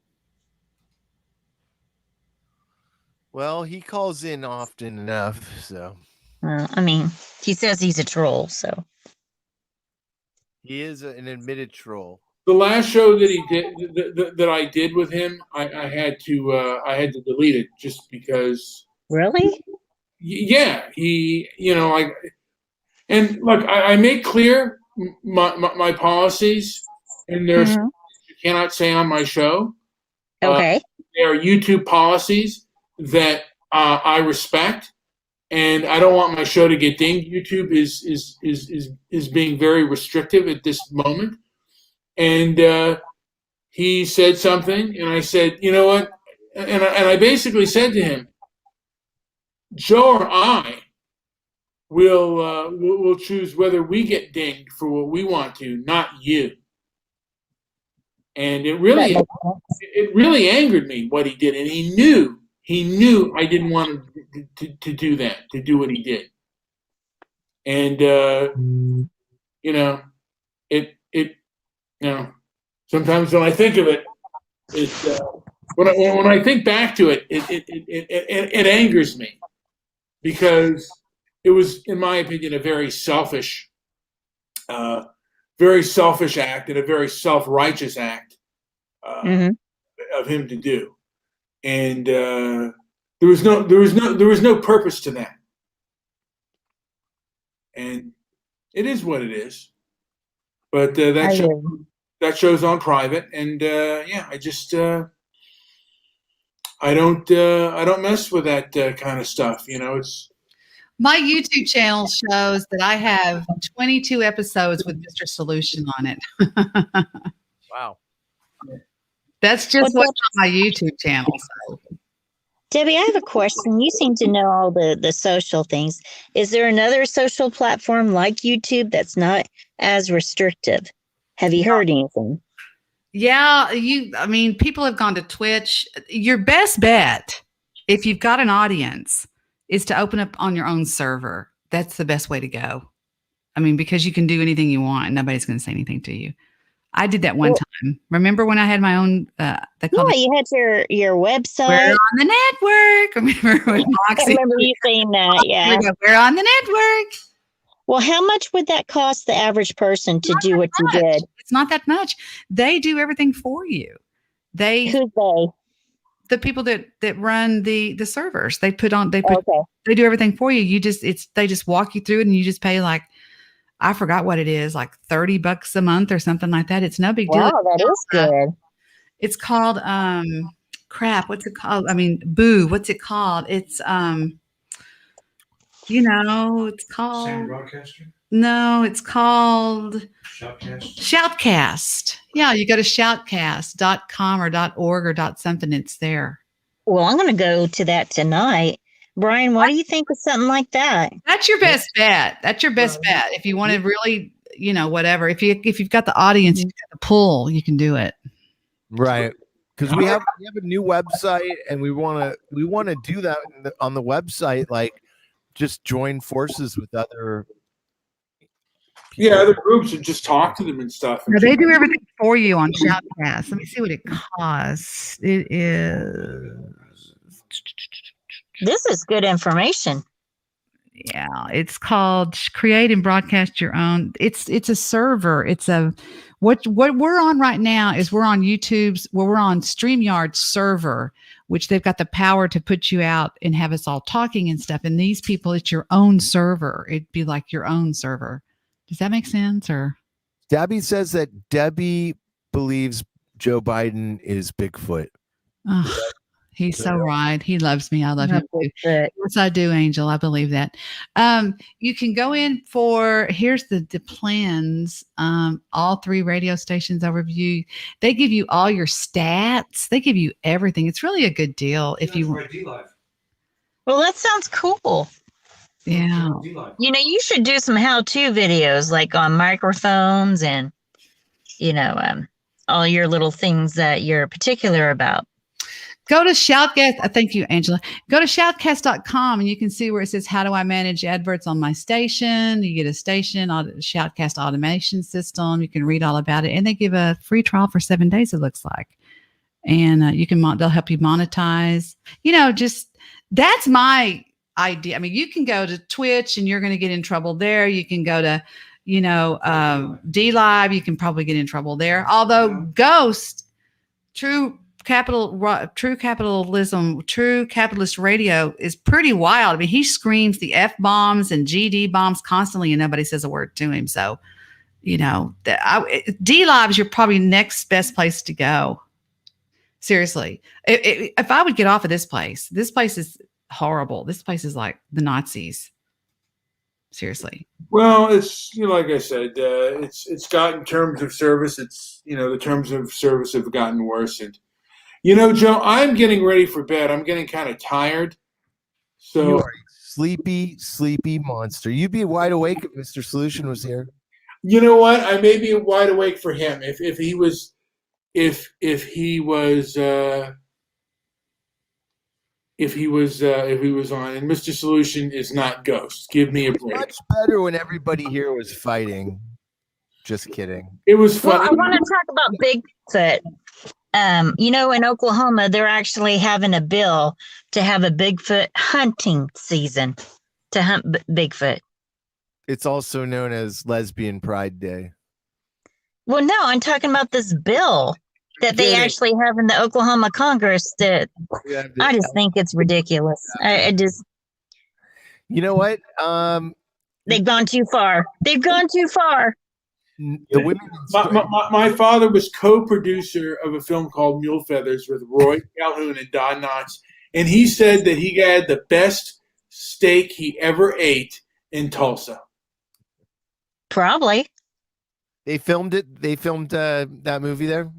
Well, he calls in often enough, so I mean, he says he's a troll, so. he is an admitted troll. The last show that he did that I did with him, I had to delete it just because. Really? Yeah, he, like, and look, I make clear my policies, and there's Mhm. you cannot say on my show. Okay. There are YouTube policies that I respect, and I don't want my show to get dinged. YouTube is being very restrictive at this moment, and he said something, and I said, you know what, and I basically said to him, Joe or I we'll choose whether we get dinged for what we want to, not you. And it really angered me what he did, and he knew I didn't want him to do that, to do what he did. And sometimes when I think of it, when I think back to it, it angers me because it was, in my opinion, a very selfish act and a very self-righteous act of him to do, and there was no purpose to that, and it is what it is. But that show's on private, and I just I don't mess with that kind of stuff. It's. My YouTube channel shows that I have 22 episodes with Mr. Solution on it. Wow. That's just what's on my YouTube channel. So. Debbie, I have a question. You seem to know all the social things. Is there another social platform like YouTube that's not as restrictive? Have you heard anything? Yeah, people have gone to Twitch. Your best bet, if you've got an audience, is to open up on your own server. That's the best way to go. Because you can do anything you want and nobody's going to say anything to you. I did that one time. Remember when I had my own? You had your website. We're on the network. Remember when Moxie? I remember you saying that. Yeah, we're on the network. Well, how much would that cost the average person to do what you did? It's not that much. They do everything for you. Who's they? The people that run the servers. They do everything for you. They just walk you through it, and you just pay like, I forgot what it is, like $30 a month or something like that. It's no big deal. Wow, that is good. It's called crap. What's it called? Boo. What's it called? It's it's called Sound Broadcaster? No, it's called Shoutcast. Shoutcast. Yeah, you go to shoutcast.com or .org or .something. It's there. Well, I'm going to go to that tonight. Brian, what do you think of something like that? That's your best bet. That's your best bet. If you want to really, whatever. If you've got the audience, you've got the pull, you can do it. Right. Because we have a new website, and we want to do that on the website, like just join forces with other. Other groups, and just talk to them and stuff. No, they do everything for you on Shoutcast. Let me see what it costs. It is. This is good information. Yeah, it's called Create and Broadcast Your Own. It's a server. It's what we're on right now is we're on YouTube's. Well, we're on StreamYard's server, which they've got the power to put you out and have us all talking and stuff. And these people, it's your own server. It'd be like your own server. Does that make sense? Or Debbie says that Debbie believes Joe Biden is Bigfoot. Oh, he's so right. He loves me. I love him too. But Yes, I do, Angel. I believe that. You can go in for here's the plans. All 3 radio stations overview. They give you all your stats. They give you everything. It's really a good deal if you want. well, that sounds cool. Yeah. You know, you should do some how-to videos like on microphones and, you know, all your little things that you're particular about. Go to Shoutcast. Thank you, Angela. Go to shoutcast.com and you can see where it says, how do I manage adverts on my station? You get a station, Shoutcast automation system. You can read all about it. And they give a free trial for 7 days, it looks like. And they'll help you monetize. You know, just that's my idea. I mean, you can go to Twitch and you're going to get in trouble there. You can go to, D Live. You can probably get in trouble there. Although Ghost, true capitalist radio is pretty wild. I mean, he screams the F bombs and GD bombs constantly and nobody says a word to him. So, D Live is your probably next best place to go. Seriously. If I would get off of this place is horrible. This place is like the Nazis. Seriously. Well, it's like I said, it's gotten terms of service. It's the terms of service have gotten worse, and Joe, I'm getting ready for bed. I'm getting kind of tired. So You are a sleepy monster. You'd be wide awake if Mr. Solution was here. you know what? I may be wide awake for him if he was on. And Mr. Solution is not Ghost. Give me a break. Much better when everybody here was fighting. Just kidding. It was fun. Well, I want to talk about Bigfoot. In Oklahoma, they're actually having a bill to have a Bigfoot hunting season to hunt Bigfoot. It's also known as Lesbian Pride Day. Well, no, I'm talking about this bill that they Yeah. actually have in the Oklahoma Congress that Yeah, I just think it's ridiculous. You know what? They've gone too far. They've gone too far. The women. My father was co-producer of a film called Mule Feathers with Roy Calhoun and Don Knotts, and he said that he had the best steak he ever ate in Tulsa. Probably. They filmed it. They filmed that movie there.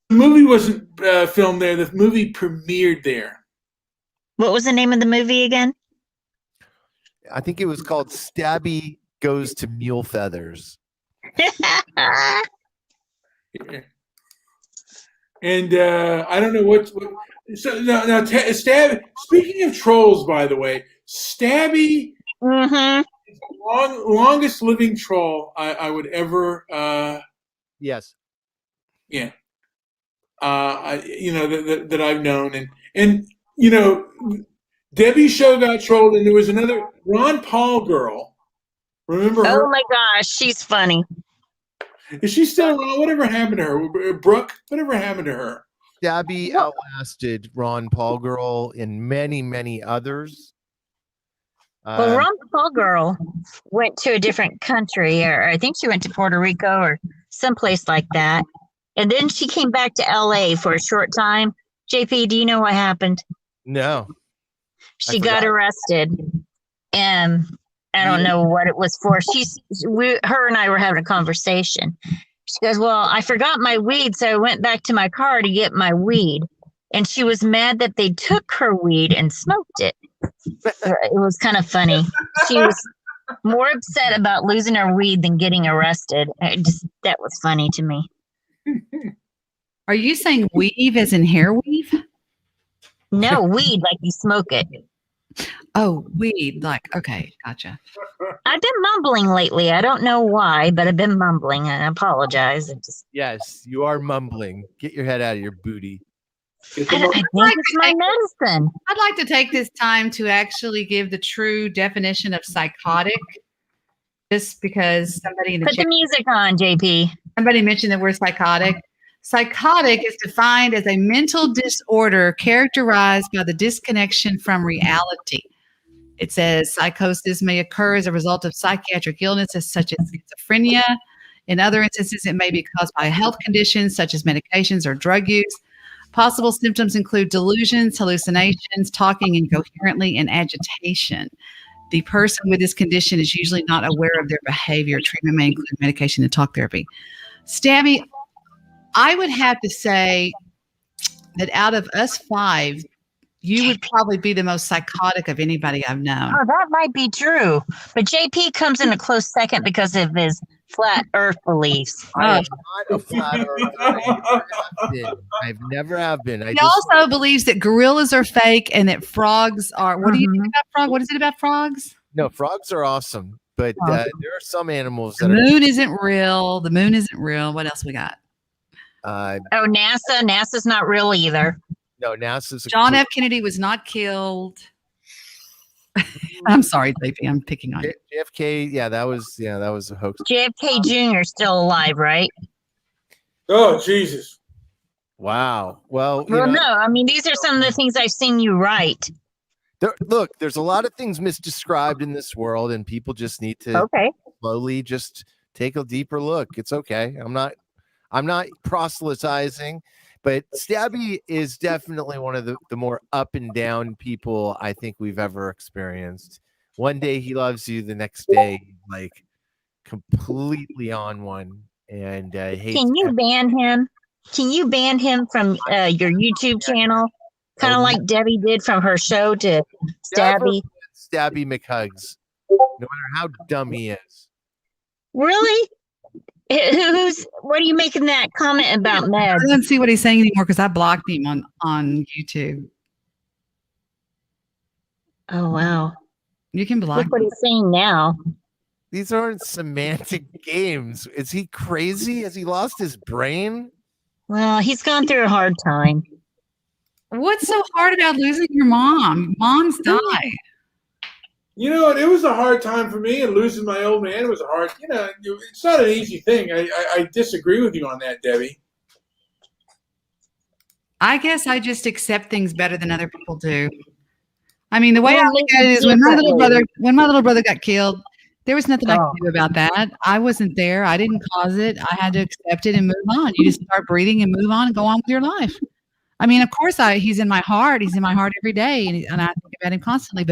The movie wasn't filmed there. The movie premiered there. What was the name of the movie again? I think it was called Stabby Goes to Mule Feathers. And I don't know what. So now Stabby. Speaking of trolls, by the way, Stabby Mm-hmm. is the longest living troll I would ever. Yes. Yeah. That I've known, and Debbie's show got trolled, and there was another Ron Paul girl. Remember her? Oh my gosh, she's funny. Is she still around? Whatever happened to her? Brooke? Whatever happened to her? Stabby outlasted Ron Paul Girl and many, many others. Well, Ron Paul girl went to a different country, or I think she went to Puerto Rico or someplace like that. And then she came back to LA for a short time. JP, do you know what happened? No. She got arrested, and I don't know what it was for. Her and I were having a conversation. She goes, "Well, I forgot my weed, so I went back to my car to get my weed." And she was mad that they took her weed and smoked it. It was kind of funny. She was more upset about losing her weed than getting arrested. That was funny to me. Are you saying weave as in hair weave? No, weed like you smoke it. Oh, weed. Like, okay, gotcha. I've been mumbling lately. I don't know why, but I've been mumbling, and I apologize. Yes, you are mumbling. Get your head out of your booty. I think it's my medicine. I'd like to take this time to actually give the true definition of psychotic, just because somebody in the Put the music on, JP. somebody mentioned that we're psychotic. Psychotic is defined as a mental disorder characterized by the disconnection from reality. It says psychosis may occur as a result of psychiatric illnesses such as schizophrenia. In other instances, it may be caused by health conditions such as medications or drug use. Possible symptoms include delusions, hallucinations, talking incoherently, and agitation. The person with this condition is usually not aware of their behavior. Treatment may include medication and talk therapy. Stabby, I would have to say that out of us 5, you would probably be the most psychotic of anybody I've known. Oh, that might be true. But JP comes in a close second because of his flat earth beliefs. I am not a flat earther. I've never have been. He also believes that gorillas are fake and that frogs are. What do you think about frogs? What is it about frogs? No, frogs are awesome, but there are some animals that the moon isn't real. The moon isn't real. What else we got? NASA. NASA's not real either. No, NASA's. John F. Kennedy was not killed. I'm sorry, JP. I'm picking on you. JFK. Yeah, that was a hoax. JFK Jr. still alive, right? Oh, Jesus. Wow. Well, no. I mean, these are some of the things I've seen you write. Look, there's a lot of things misdescribed in this world, and people just need to slowly just take a deeper look. It's okay. I'm not proselytizing, but Stabby is definitely one of the more up and down people I think we've ever experienced. One day he loves you, the next day, like completely on one, and hates. Can you ban him? Can you ban him from your YouTube channel? Kind of like Debbie did from her show to Stabby. Stabby McHugs, no matter how dumb he is. Really? What are you making that comment about, Med? I don't see what he's saying anymore because I blocked him on YouTube. Oh, wow. You can block. Look what he's saying now. These aren't semantic games. Is he crazy? Has he lost his brain? Well, he's gone through a hard time. What's so hard about losing your mom? Moms die. You know, it was a hard time for me, and losing my old man was a hard. It's not an easy thing. I disagree with you on that, Debbie. I guess I just accept things better than other people do. I mean, the way I look at it is when my little brother got killed, there was nothing I could do about that. I wasn't there. I didn't cause it. I had to accept it and move on. You just start breathing and move on and go on with your life. I mean, of course, he's in my heart. He's in my heart every day, and I think about him constantly.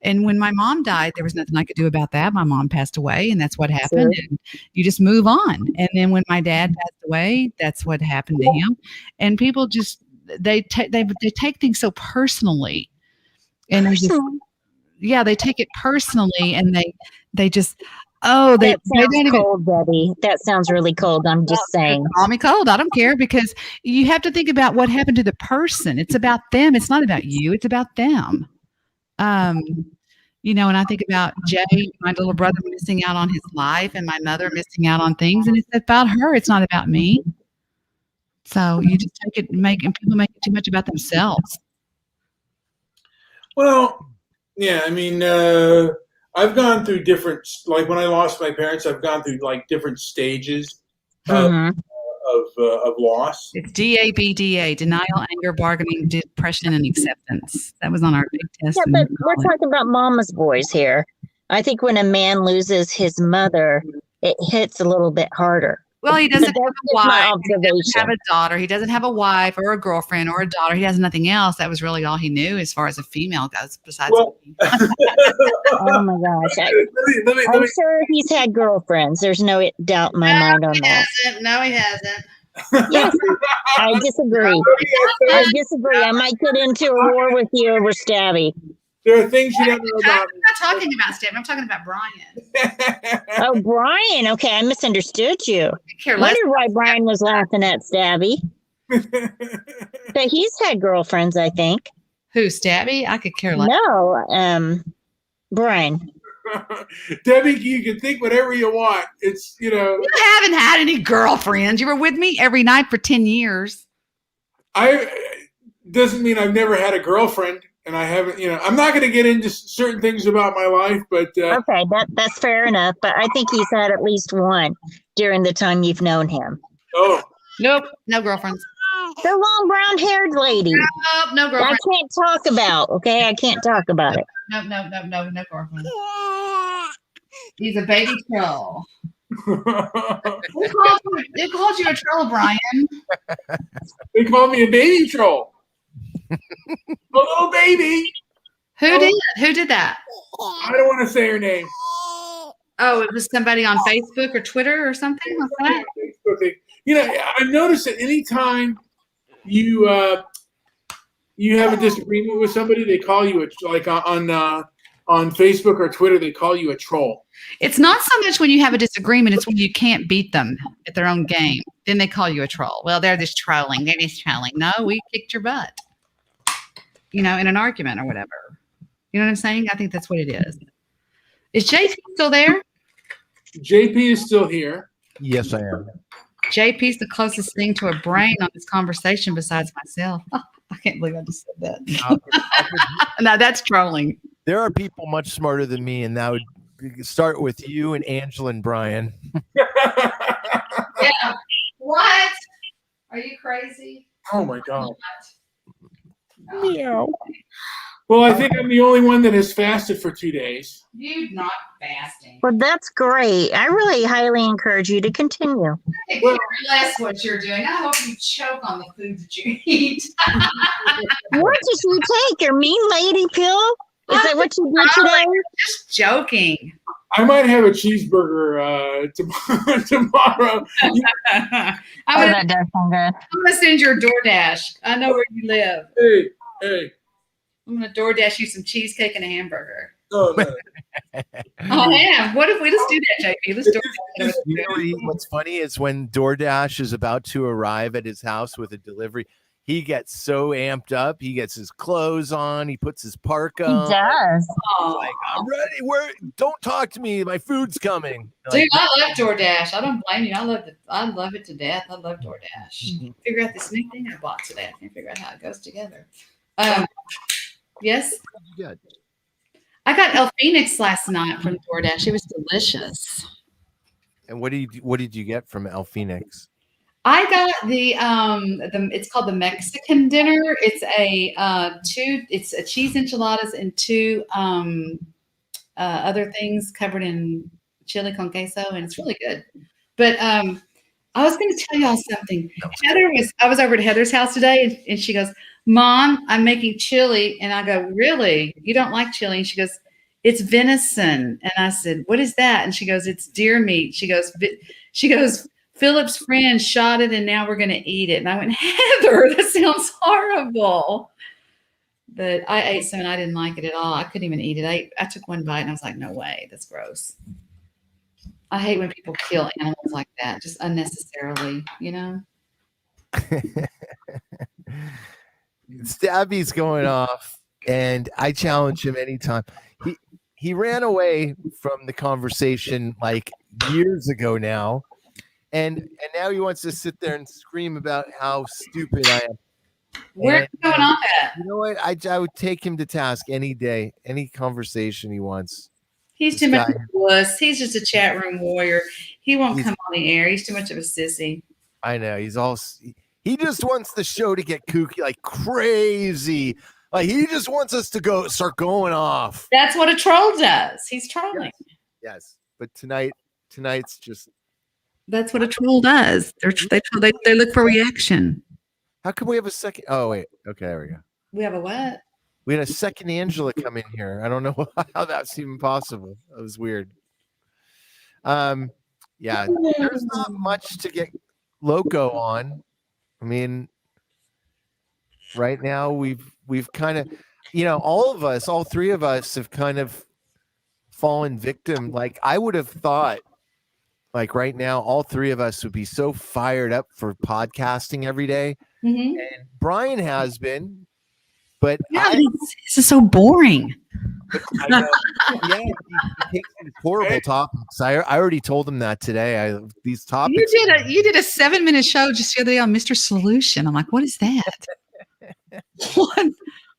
And when my mom died, there was nothing I could do about that. My mom passed away, and that's what happened. Sure. And you just move on. And then when my dad passed away, that's what happened to him. And people just they take things so personally, and they take it personally, and they just. Oh, that sounds cold, Debbie. That sounds really cold. I'm just saying. Call me cold. I don't care, because you have to think about what happened to the person. It's about them. It's not about you. It's about them. And I think about Jay, my little brother, missing out on his life, and my mother missing out on things, and it's about her. It's not about me. So you just and people make it too much about themselves. Well, yeah, I mean, I've gone through different, like when I lost my parents, I've gone through like different stages of loss. It's DABDA, denial, anger, bargaining, depression, and acceptance. That was on our big test. Yeah, but we're talking about mama's boys here. I think when a man loses his mother, it hits a little bit harder. Well, he doesn't have a wife. He doesn't have a daughter. He doesn't have a wife or a girlfriend or a daughter. He has nothing else. That was really all he knew as far as a female goes, besides. Well, oh my gosh! I'm sure he's had girlfriends. There's no doubt in my mind on that. No, he hasn't. Yes, I disagree. I might get into a war with you over Stabby. There are things you don't know about. I'm not talking about Stabby. I'm talking about Brian. Oh, Brian. Okay, I misunderstood you. I wondered why Brian was laughing at Stabby. But he's had girlfriends, I think. Who, Stabby? I could care less. No, Brian. Debbie, you can think whatever you want. It's, You haven't had any girlfriends. You were with me every night for 10 years. Doesn't mean I've never had a girlfriend. And I haven't, I'm not going to get into certain things about my life, but. Okay, that's fair enough. But I think he's had at least one during the time you've known him. Oh. Nope, no girlfriends. The long brown-haired lady. Nope, no girlfriends. I can't talk about, okay? I can't talk about it. No girlfriends. He's a baby troll. Who called you a troll, Brian? They called me a baby troll. A little baby. Who did? Who did that? I don't want to say her name. Oh, it was somebody on Facebook or Twitter or something like that. Facebook thing. You know, I've noticed that anytime you have a disagreement with somebody, they call you like on Facebook or Twitter, they call you a troll. It's not so much when you have a disagreement; it's when you can't beat them at their own game. Then they call you a troll. Well, they're just trolling. They're just trolling. No, we kicked your butt. You know, in an argument or whatever. You know what I'm saying? I think that's what it is. Is JP still there? JP is still here. Yes, I am. JP's the closest thing to a brain on this conversation besides myself. Oh, I can't believe I just said that. No, that's trolling. There are people much smarter than me, and that would start with you and Angela and Brian. Yeah. What? Are you crazy? Oh my God. No. Well, I think I'm the only one that has fasted for 2 days. You're not fasting. Well, that's great. I really highly encourage you to continue. I could care less what you're doing. I hope you choke on the food that you eat. What did you take? Your mean lady pill? Is that what you did today? Just joking. I might have a cheeseburger tomorrow. That does sound good. I'm gonna send you a DoorDash. I know where you live. Hey. I'm gonna DoorDash you some cheesecake and a hamburger. Oh, no. Oh yeah. What if we just do that, JP? Let's DoorDash. You know what's funny is when DoorDash is about to arrive at his house with a delivery, he gets so amped up. He gets his clothes on. He puts his parka on. He does. He's like, I'm ready. Don't talk to me. My food's coming. Dude, Like, I love DoorDash. I don't blame you. I love it to death. I love DoorDash. Figure out this new thing I bought today. I can't figure out how it goes together. Yes. good. I got El Phoenix last night from DoorDash. It was delicious. And what did you get from El Phoenix? I got the it's called the Mexican dinner. It's it's a cheese enchiladas and two other things covered in chili con queso, and it's really good. But I was going to tell y'all something. I was over at Heather's house today, and she goes, "Mom, I'm making chili," and I go, "Really? You don't like chili?" And she goes, "It's venison," and I said, "What is that?" And she goes, "It's deer meat." She goes, "Philip's friend shot it, and now we're going to eat it." And I went, "Heather, that sounds horrible." But I ate some, and I didn't like it at all. I couldn't even eat it. I took one bite, and I was like, "No way, that's gross." I hate when people kill animals like that, just unnecessarily, you know? Stabby's going off, and I challenge him anytime. He ran away from the conversation like years ago now. And now he wants to sit there and scream about how stupid I am. Where's he going off at? You know what? I would take him to task any day, any conversation he wants. He's too much of a wuss. He's just a chat room warrior. He won't come on the air. He's too much of a sissy. I know. He just wants the show to get kooky like crazy. Like he just wants us to start going off. That's what a troll does. He's trolling. Yes. But tonight's just. That's what a troll does. They look for reaction. How come we have a second? Oh wait. Okay, there we go. We have a what? We had a second Angela come in here. I don't know how that's even possible. That was weird. Yeah, there's not much to get loco on. I mean, right now we've kind of, all three of us have kind of fallen victim. Like I would have thought, like right now, all three of us would be so fired up for podcasting every day. Mm-hmm. And Brian has been. But this is so boring. I know. Yeah, he takes these horrible topics. I already told him that today. These topics. You did a 7-minute show just the other day on Mr. Solution. I'm like, what is that? What?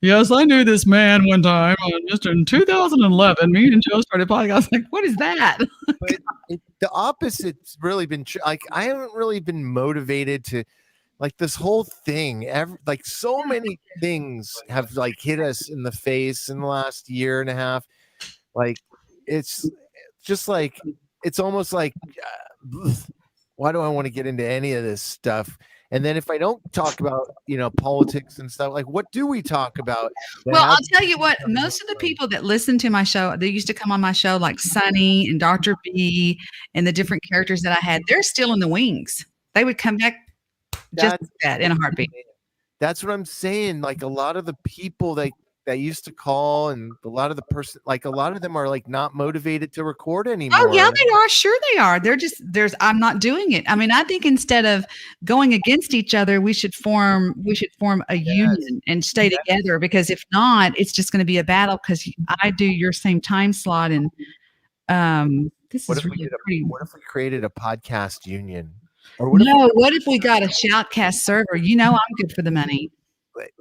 Yes, I knew this man one time just in 2011. Me and Joe started podcast. I was like, what is that? But the opposite's really been like I haven't really been motivated to. Like this whole thing, like so many things have like hit us in the face in the last year and a half. Like it's just like it's almost like, why do I want to get into any of this stuff? And then if I don't talk about, politics and stuff, like what do we talk about? Well, I'll tell you what, most of the people that listen to my show, they used to come on my show like Sunny and Dr. B and the different characters that I had, they're still in the wings. They would come back just like that in a heartbeat. That's what I'm saying. Like a lot of the people that used to call, and a lot of a lot of them are like not motivated to record anymore. Oh yeah, they are. Sure they are. I'm not doing it. I mean, I think instead of going against each other, we should form a union and stay together, because if not, it's just going to be a battle, because I do your same time slot. And what if we created a podcast union? Or what if we got a Shoutcast server? I'm good for the money.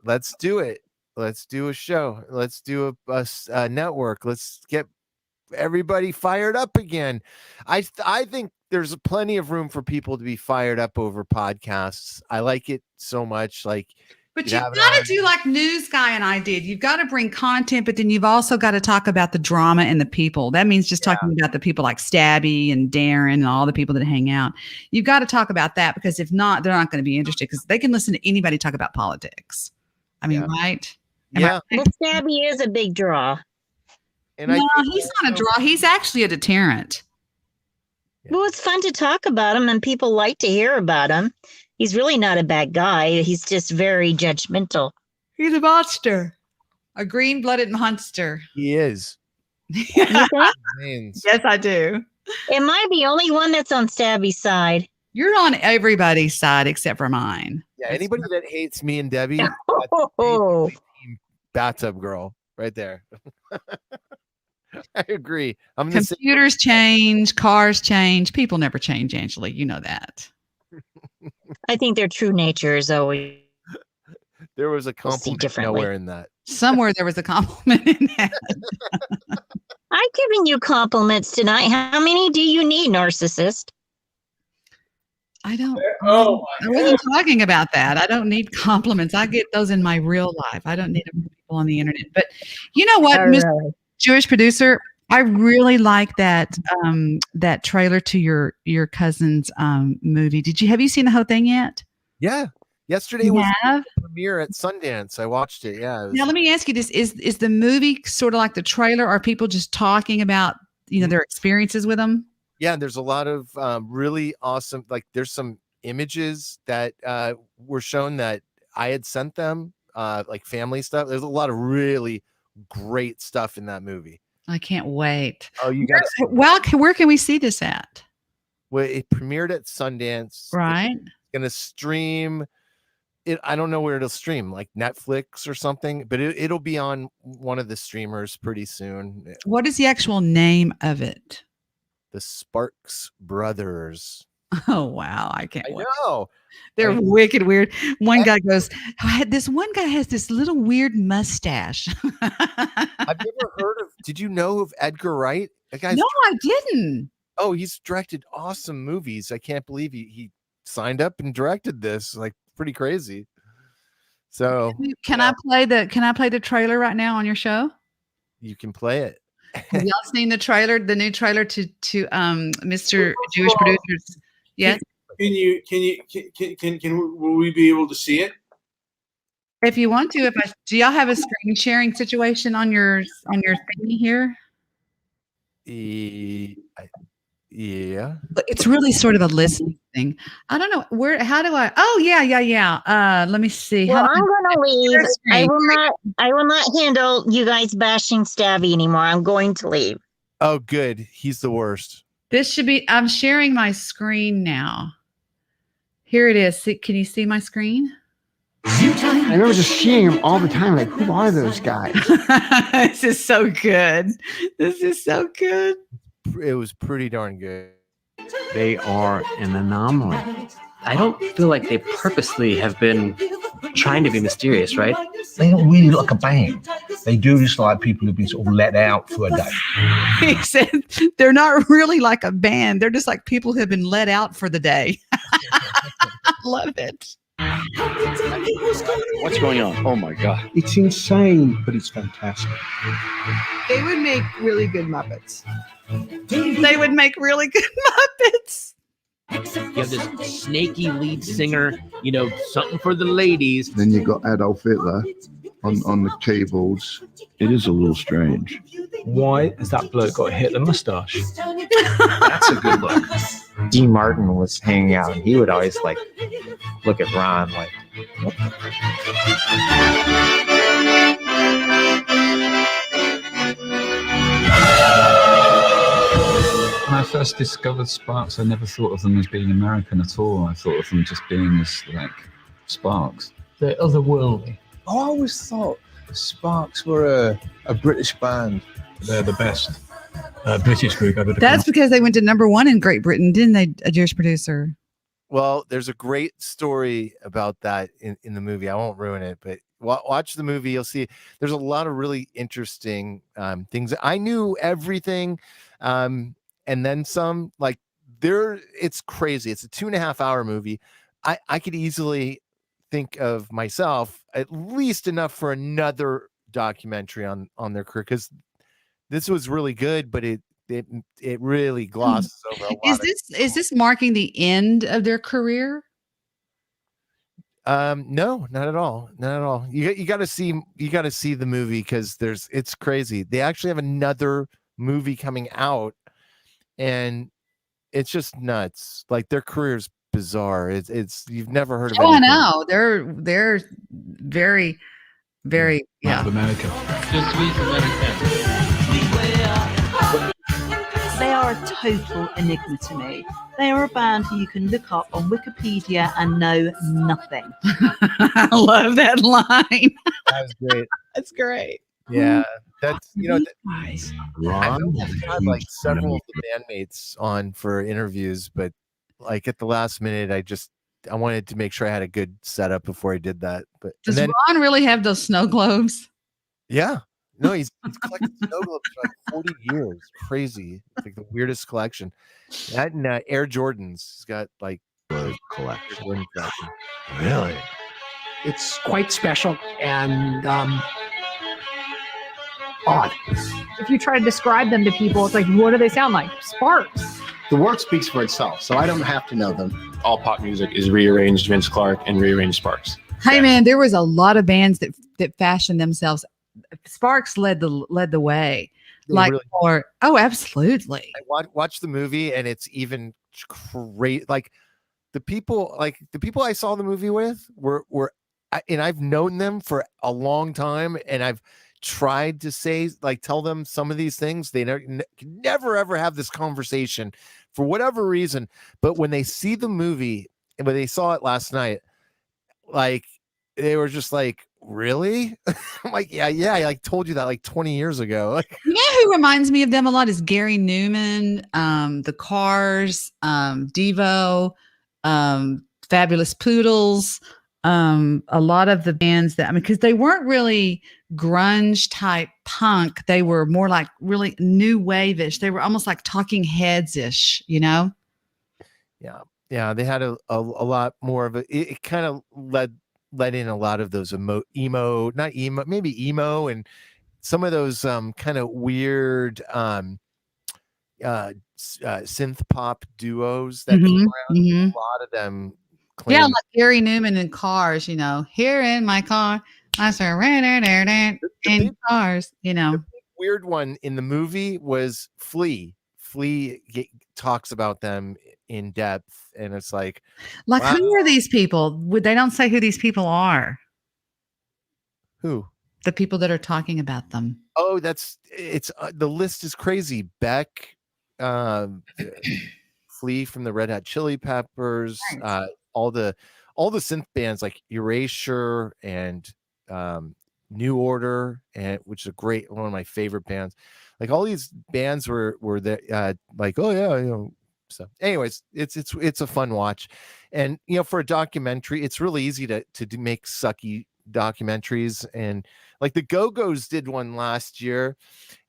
Let's do it. Let's do a show. Let's do a network. Let's get everybody fired up again. I think there's plenty of room for people to be fired up over podcasts. I like it so much. Like, but you've got to do like News Guy and I did. You've got to bring content, but then you've also got to talk about the drama and the people. That means just talking about the people like Stabby and Darren and all the people that hang out. You've got to talk about that, because if not, they're not going to be interested, because they can listen to anybody talk about politics. I mean, right? Well, Stabby is a big draw. And no, he's not a draw. He's actually a deterrent. Well, it's fun to talk about him, and people like to hear about him. He's really not a bad guy. He's just very judgmental. He's a monster. A green-blooded monster. He is. Yes, I do. Am I the only one that's on Stabby's side? You're on everybody's side except for mine. Yeah, anybody that hates me and Debbie, that's team bathtub girl right there. I agree. Computers change, cars change. People never change, Angela. You know that. I think their true nature is always. There was a compliment nowhere in that. Somewhere there was a compliment in that. I'm giving you compliments tonight. How many do you need, narcissist? I don't. I wasn't talking about that. I don't need compliments. I get those in my real life. I don't need them from people on the internet. But you know what, Mr. Jewish producer, I really like that that trailer to your cousin's movie. Have you seen the whole thing yet? Yeah. Yesterday was the premiere at Sundance. I watched it. Yeah. Now let me ask you this: Is the movie sort of like the trailer? Are people just talking about their experiences with them? Yeah, there's a lot of really awesome. Like, there's some images that were shown that I had sent them, like family stuff. There's a lot of really great stuff in that movie. I can't wait. Oh, you got it. Well, where can we see this at? Well, it premiered at Sundance. Right. It's gonna stream it. I don't know where it'll stream, like Netflix or something, but it'll be on one of the streamers pretty soon. What is the actual name of it? The Sparks Brothers. Oh wow! I can't wait. I know. They're wicked weird. One guy goes, this one guy has this little weird mustache. I've never heard of. Did you know of Edgar Wright? That guy's no, I didn't. Oh, he's directed awesome movies. I can't believe he signed up and directed this. Like, pretty crazy. So can I play the trailer right now on your show? You can play it. Have y'all seen the trailer, the new trailer to Mr. Jewish Producers? Yes. Will we be able to see it? If you want to, do y'all have a screen sharing situation on your thingy here? Yeah. It's really sort of a listening thing. I don't know how do I? Oh yeah. Let me see. Well, I'm gonna leave. I will not handle you guys bashing Stabby anymore. I'm going to leave. Oh, good. He's the worst. This should be. I'm sharing my screen now. Here it is. Can you see my screen? I remember just seeing them all the time. Like, who are those guys? This is so good. This is so good. It was pretty darn good. They are an anomaly. I don't feel like they purposely have been trying to be mysterious, right? They don't really look like a band. They do just like people who've been sort of let out for a day. He said they're not really like a band. They're just like people who have been let out for the day. I love it. What's going on? Oh my god. It's insane, but it's fantastic. They would make really good Muppets. They would make really good Muppets. You have this snaky lead singer, you know, something for the ladies. Then you got Adolf Hitler on the keyboards. It is a little strange. Why has that bloke got a Hitler mustache? That's a good look. Dean Martin was hanging out, and he would always like look at Ron like, what the? When I first discovered Sparks, I never thought of them as being American at all. I thought of them just being as like Sparks. They're otherworldly. Oh, I always thought Sparks were a British band. They're the best British group ever to That's come. because they went to #1 in Great Britain, didn't they, a Jewish producer? Well, there's a great story about that in the movie. I won't ruin it, but watch the movie. You'll see there's a lot of really interesting things. I knew everything, and then some. Like it's crazy. It's a 2.5-hour movie. I could easily think of myself at least enough for another documentary on their career, because this was really good, but it really glosses over a lot. Is this marking the end of their career? No, not at all. Not at all. You got to see the movie, because it's crazy. They actually have another movie coming out, and it's just nuts. Like, their career's bizarre. It's you've never heard of it. Oh, I know. They're very, very North America. They are a total enigma to me. They are a band who you can look up on Wikipedia and know nothing. I love that line. That was great. That's great. Yeah, that's I've had like several of the bandmates on for interviews, but like at the last minute, I wanted to make sure I had a good setup before I did that. But Does Ron really have those snow globes? Yeah. No, he's collected snow globes for like 40 years. Crazy. It's like the weirdest collection. That and Air Jordans. He's got like a collection. Really? It's quite special and odd. If you try to describe them to people, it's like, what do they sound like? Sparks. The work speaks for itself, so I don't have to know them. All pop music is rearranged Vince Clarke and rearranged Sparks. Hey man, there was a lot of bands that fashioned themselves. Sparks led the way. Absolutely. I watch the movie, and it's even great. Like the people I saw the movie with were, and I've known them for a long time, and I've tried to tell them some of these things. They never ever have this conversation for whatever reason. But when they see the movie, and when they saw it last night, like they were just like, really? I'm like, yeah, I like told you that like 20 years ago. Like, you know who reminds me of them a lot is Gary Newman, the Cars, Devo, Fabulous Poodles, a lot of the bands because they weren't really grunge type punk. They were more like really new wave-ish. They were almost like Talking Heads-ish, you know? Yeah. They had a lot more of it kind of let in a lot of those emo, and some of those kind of weird synth pop duos that came around. A lot of them like Gary Newman and Cars, you know, here in my car, I surrender in cars, you know. The weird one in the movie was Flea. Flea talks about them in depth, and it's like wow. Who are these people? They don't say who these people are. Who? The people that are talking about them. Oh, the list is crazy. Beck, Flea from the Red Hot Chili Peppers, nice. all the synth bands like Erasure and New Order, and which is one of my favorite bands. Like all these bands were there, like, oh yeah, you know. So anyways, it's a fun watch. And you know, for a documentary, it's really easy to make sucky documentaries. And like the Go-Go's did one last year,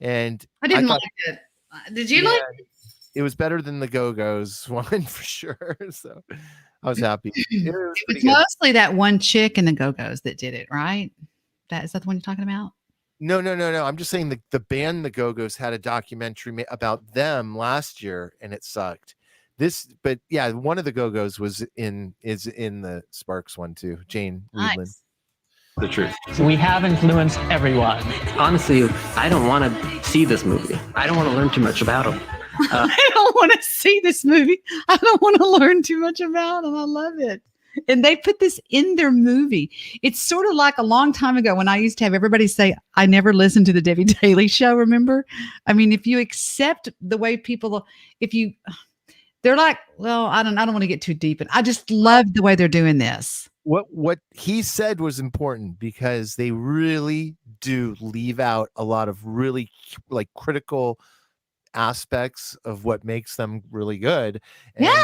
and I didn't like it. Did you like it? It was better than the Go-Go's one for sure. So I was happy. It was It pretty was good. mostly that one chick and the Go-Go's that did it, right? Is that the one you're talking about? No. I'm just saying the band the Go-Go's had a documentary about them last year, and it sucked. But yeah, one of the Go-Go's is in the Sparks one too. Jane Weedland. Nice. The truth. We have influenced everyone. Honestly, I don't want to see this movie. I don't want to learn too much about him. I don't want to see this movie. I don't want to learn too much about them. I love it. And they put this in their movie. It's sort of like a long time ago when I used to have everybody say, I never listened to the Debbie Daily Show, remember? I mean, if you accept the way people, they're like, well, I don't want to get too deep. And I just love the way they're doing this. What he said was important because they really do leave out a lot of really like critical aspects of what makes them really good. And Yeah,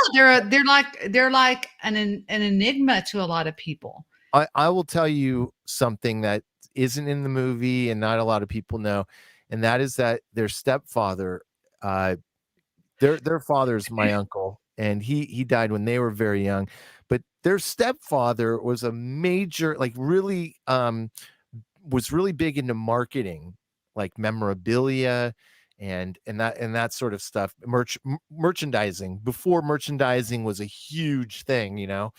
they're like an enigma to a lot of people. I will tell you something that isn't in the movie and not a lot of people know, and that is that their stepfather, their father's my uncle, and he died when they were very young, but their stepfather was a major, like really was really big into marketing, like memorabilia and that sort of stuff, merchandising before merchandising was a huge thing, you know.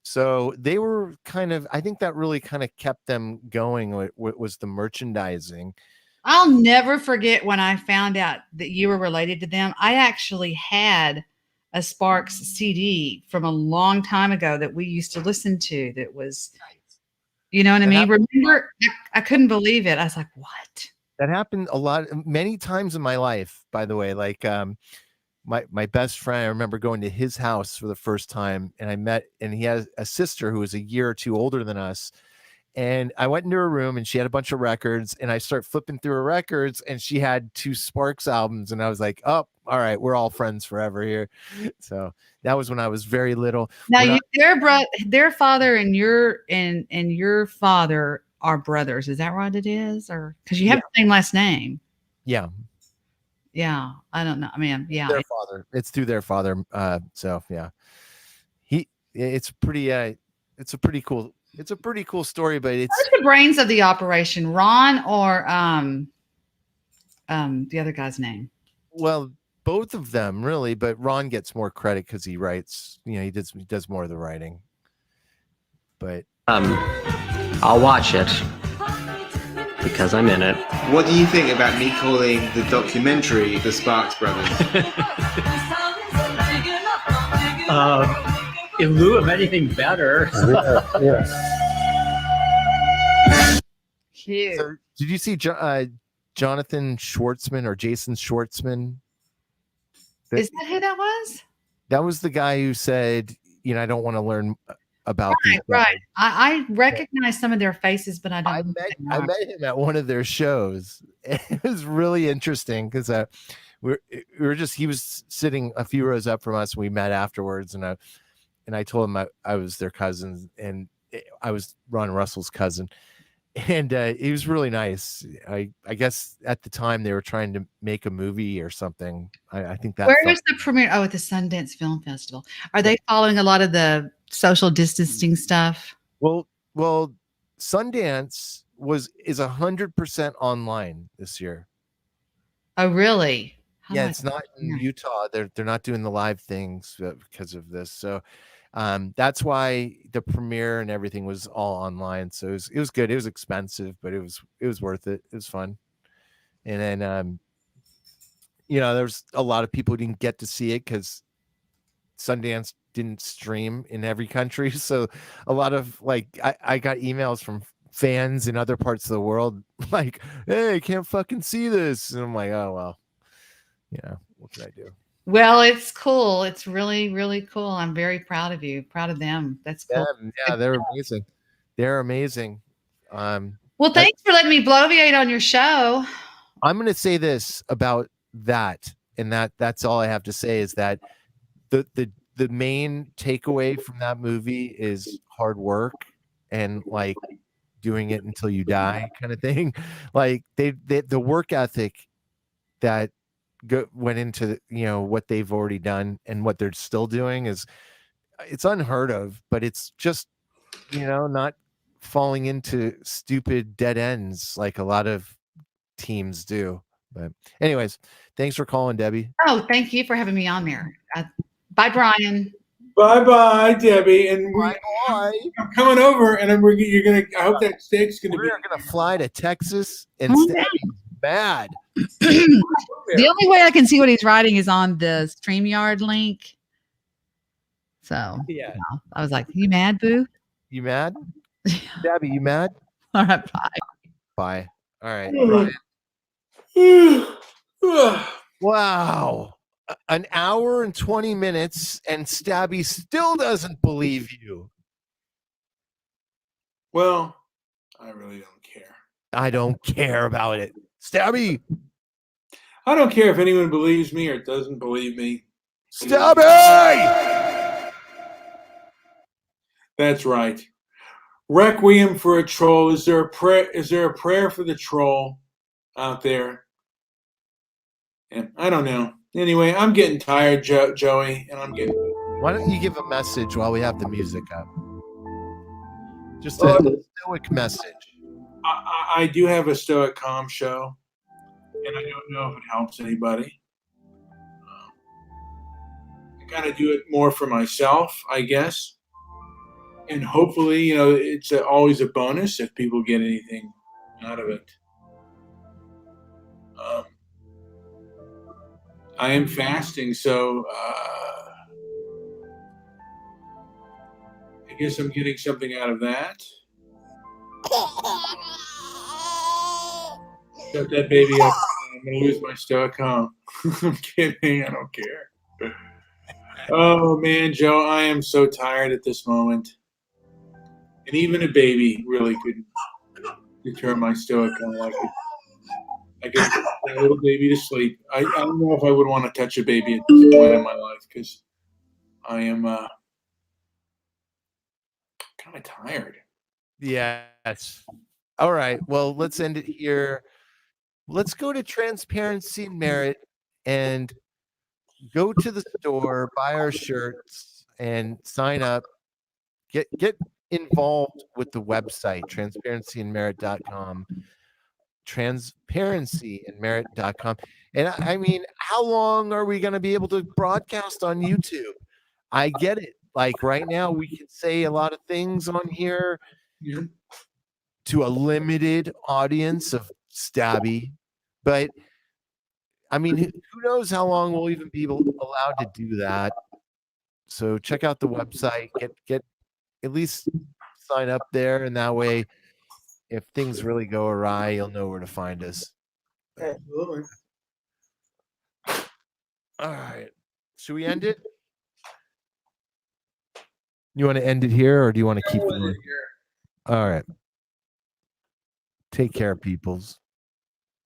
So they were kind of, I think that really kind of kept them going. What was the merchandising? I'll never forget when I found out that you were related to them. I actually had a Sparks CD from a long time ago that we used to listen to. That was, you know what I mean? Remember, I couldn't believe it. I was like, what? That happened many times in my life, by the way. Like my best friend, I remember going to his house for the first time, and he had a sister who was a year or two older than us. And I went into her room and she had a bunch of records, and I start flipping through her records, and she had 2 Sparks albums, and I was like, oh, all right, we're all friends forever here. So that was when I was very little. Now their father and your father are brothers. Is that what it is? Or because you have the same last name. Yeah. Yeah. I don't know. I mean, yeah. Their father. It's through their father. So yeah. It's a pretty cool story, but it's who's the brains of the operation, Ron or the other guy's name? Well, both of them really, but Ron gets more credit because he writes, you know, he does more of the writing. But I'll watch it because I'm in it. What do you think about me calling the documentary The Sparks Brothers? In lieu of anything better. Cute. So, did you see Jonathan Schwartzman or Jason Schwartzman? Is that who that was? That was the guy who said, you know, I don't want to learn about these guys. Right. I recognize some of their faces, but I don't. I met him at one of their shows. It was really interesting because he was sitting a few rows up from us. We met afterwards, and I told him I was their cousin, and I was Ron Russell's cousin. And he was really nice. I guess at the time they were trying to make a movie or something. I think that. Where was the premiere? Oh, at the Sundance Film Festival. Are they following a lot of the social distancing stuff? Well, Sundance is 100% online this year. Oh, really? Yeah, it's not in Utah. They're not doing the live things because of this. So that's why the premiere and everything was all online. So it was good. It was expensive, but it was worth it. It was fun. And then you know, there's a lot of people who didn't get to see it because Sundance didn't stream in every country. So a lot of I got emails from fans in other parts of the world like, hey, I can't fucking see this. And I'm like, oh well, yeah, what can I do? Well, it's cool. It's really, really cool. I'm very proud of you. Proud of them. That's cool. Yeah, they're amazing. They're amazing. Well, thanks for letting me bloviate on your show. I'm going to say this about that, and that's all I have to say is that the main takeaway from that movie is hard work and like doing it until you die kind of thing. Like the work ethic that went into, you know, what they've already done and what they're still doing is it's unheard of, but it's just, not falling into stupid dead ends like a lot of teams do. But anyways, thanks for calling, Debbie. Oh, thank you for having me on there. Bye, Brian. Bye, Debbie. And bye. I'm coming over, and you're gonna. I hope that steak's gonna be. We're gonna fly to Texas and Stabby's mad. The only way I can see what he's writing is on the StreamYard link. So yeah, I was like, "You mad, boo? You mad, Stabby? You mad?" All right, bye. Bye. All right, Brian. Wow. An hour and 20 minutes, and Stabby still doesn't believe you. Well, I really don't care. I don't care about it. Stabby! I don't care if anyone believes me or doesn't believe me. Stabby! That's right. Requiem for a Troll. Is there a prayer? Is there a prayer for the troll out there? And I don't know. Anyway, I'm getting tired, Joey, and I'm getting. Why don't you give a message while we have the music up? Just a stoic message. I do have a Stoic Calm show, and I don't know if it helps anybody. I kind of do it more for myself, I guess. And hopefully, it's always a bonus if people get anything out of it. I am fasting, so I guess I'm getting something out of that. Shut that baby up. I'm going to lose my Stoic Calm. I'm kidding. I don't care. Oh, man, Joe, I am so tired at this moment. And even a baby really could deter my Stoic Calm. I could put a little baby to sleep. I don't know if I would want to touch a baby at this point in my life because I am kind of tired. Yes. All right. Well, let's end it here. Let's go to Transparency and Merit and go to the store, buy our shirts, and sign up. Get involved with the website, transparencyandmerit.com. Transparencyandmerit.com. And I mean, how long are we going to be able to broadcast on YouTube? I get it. Like right now, we can say a lot of things on here to a limited audience of Stabby, but I mean, who knows how long we'll even be allowed to do that. So check out the website, get at least sign up there, and that way, if things really go awry, you'll know where to find us. Absolutely. All right. Should we end it? You want to end it here, or do you want to keep going? All right. Take care, peoples.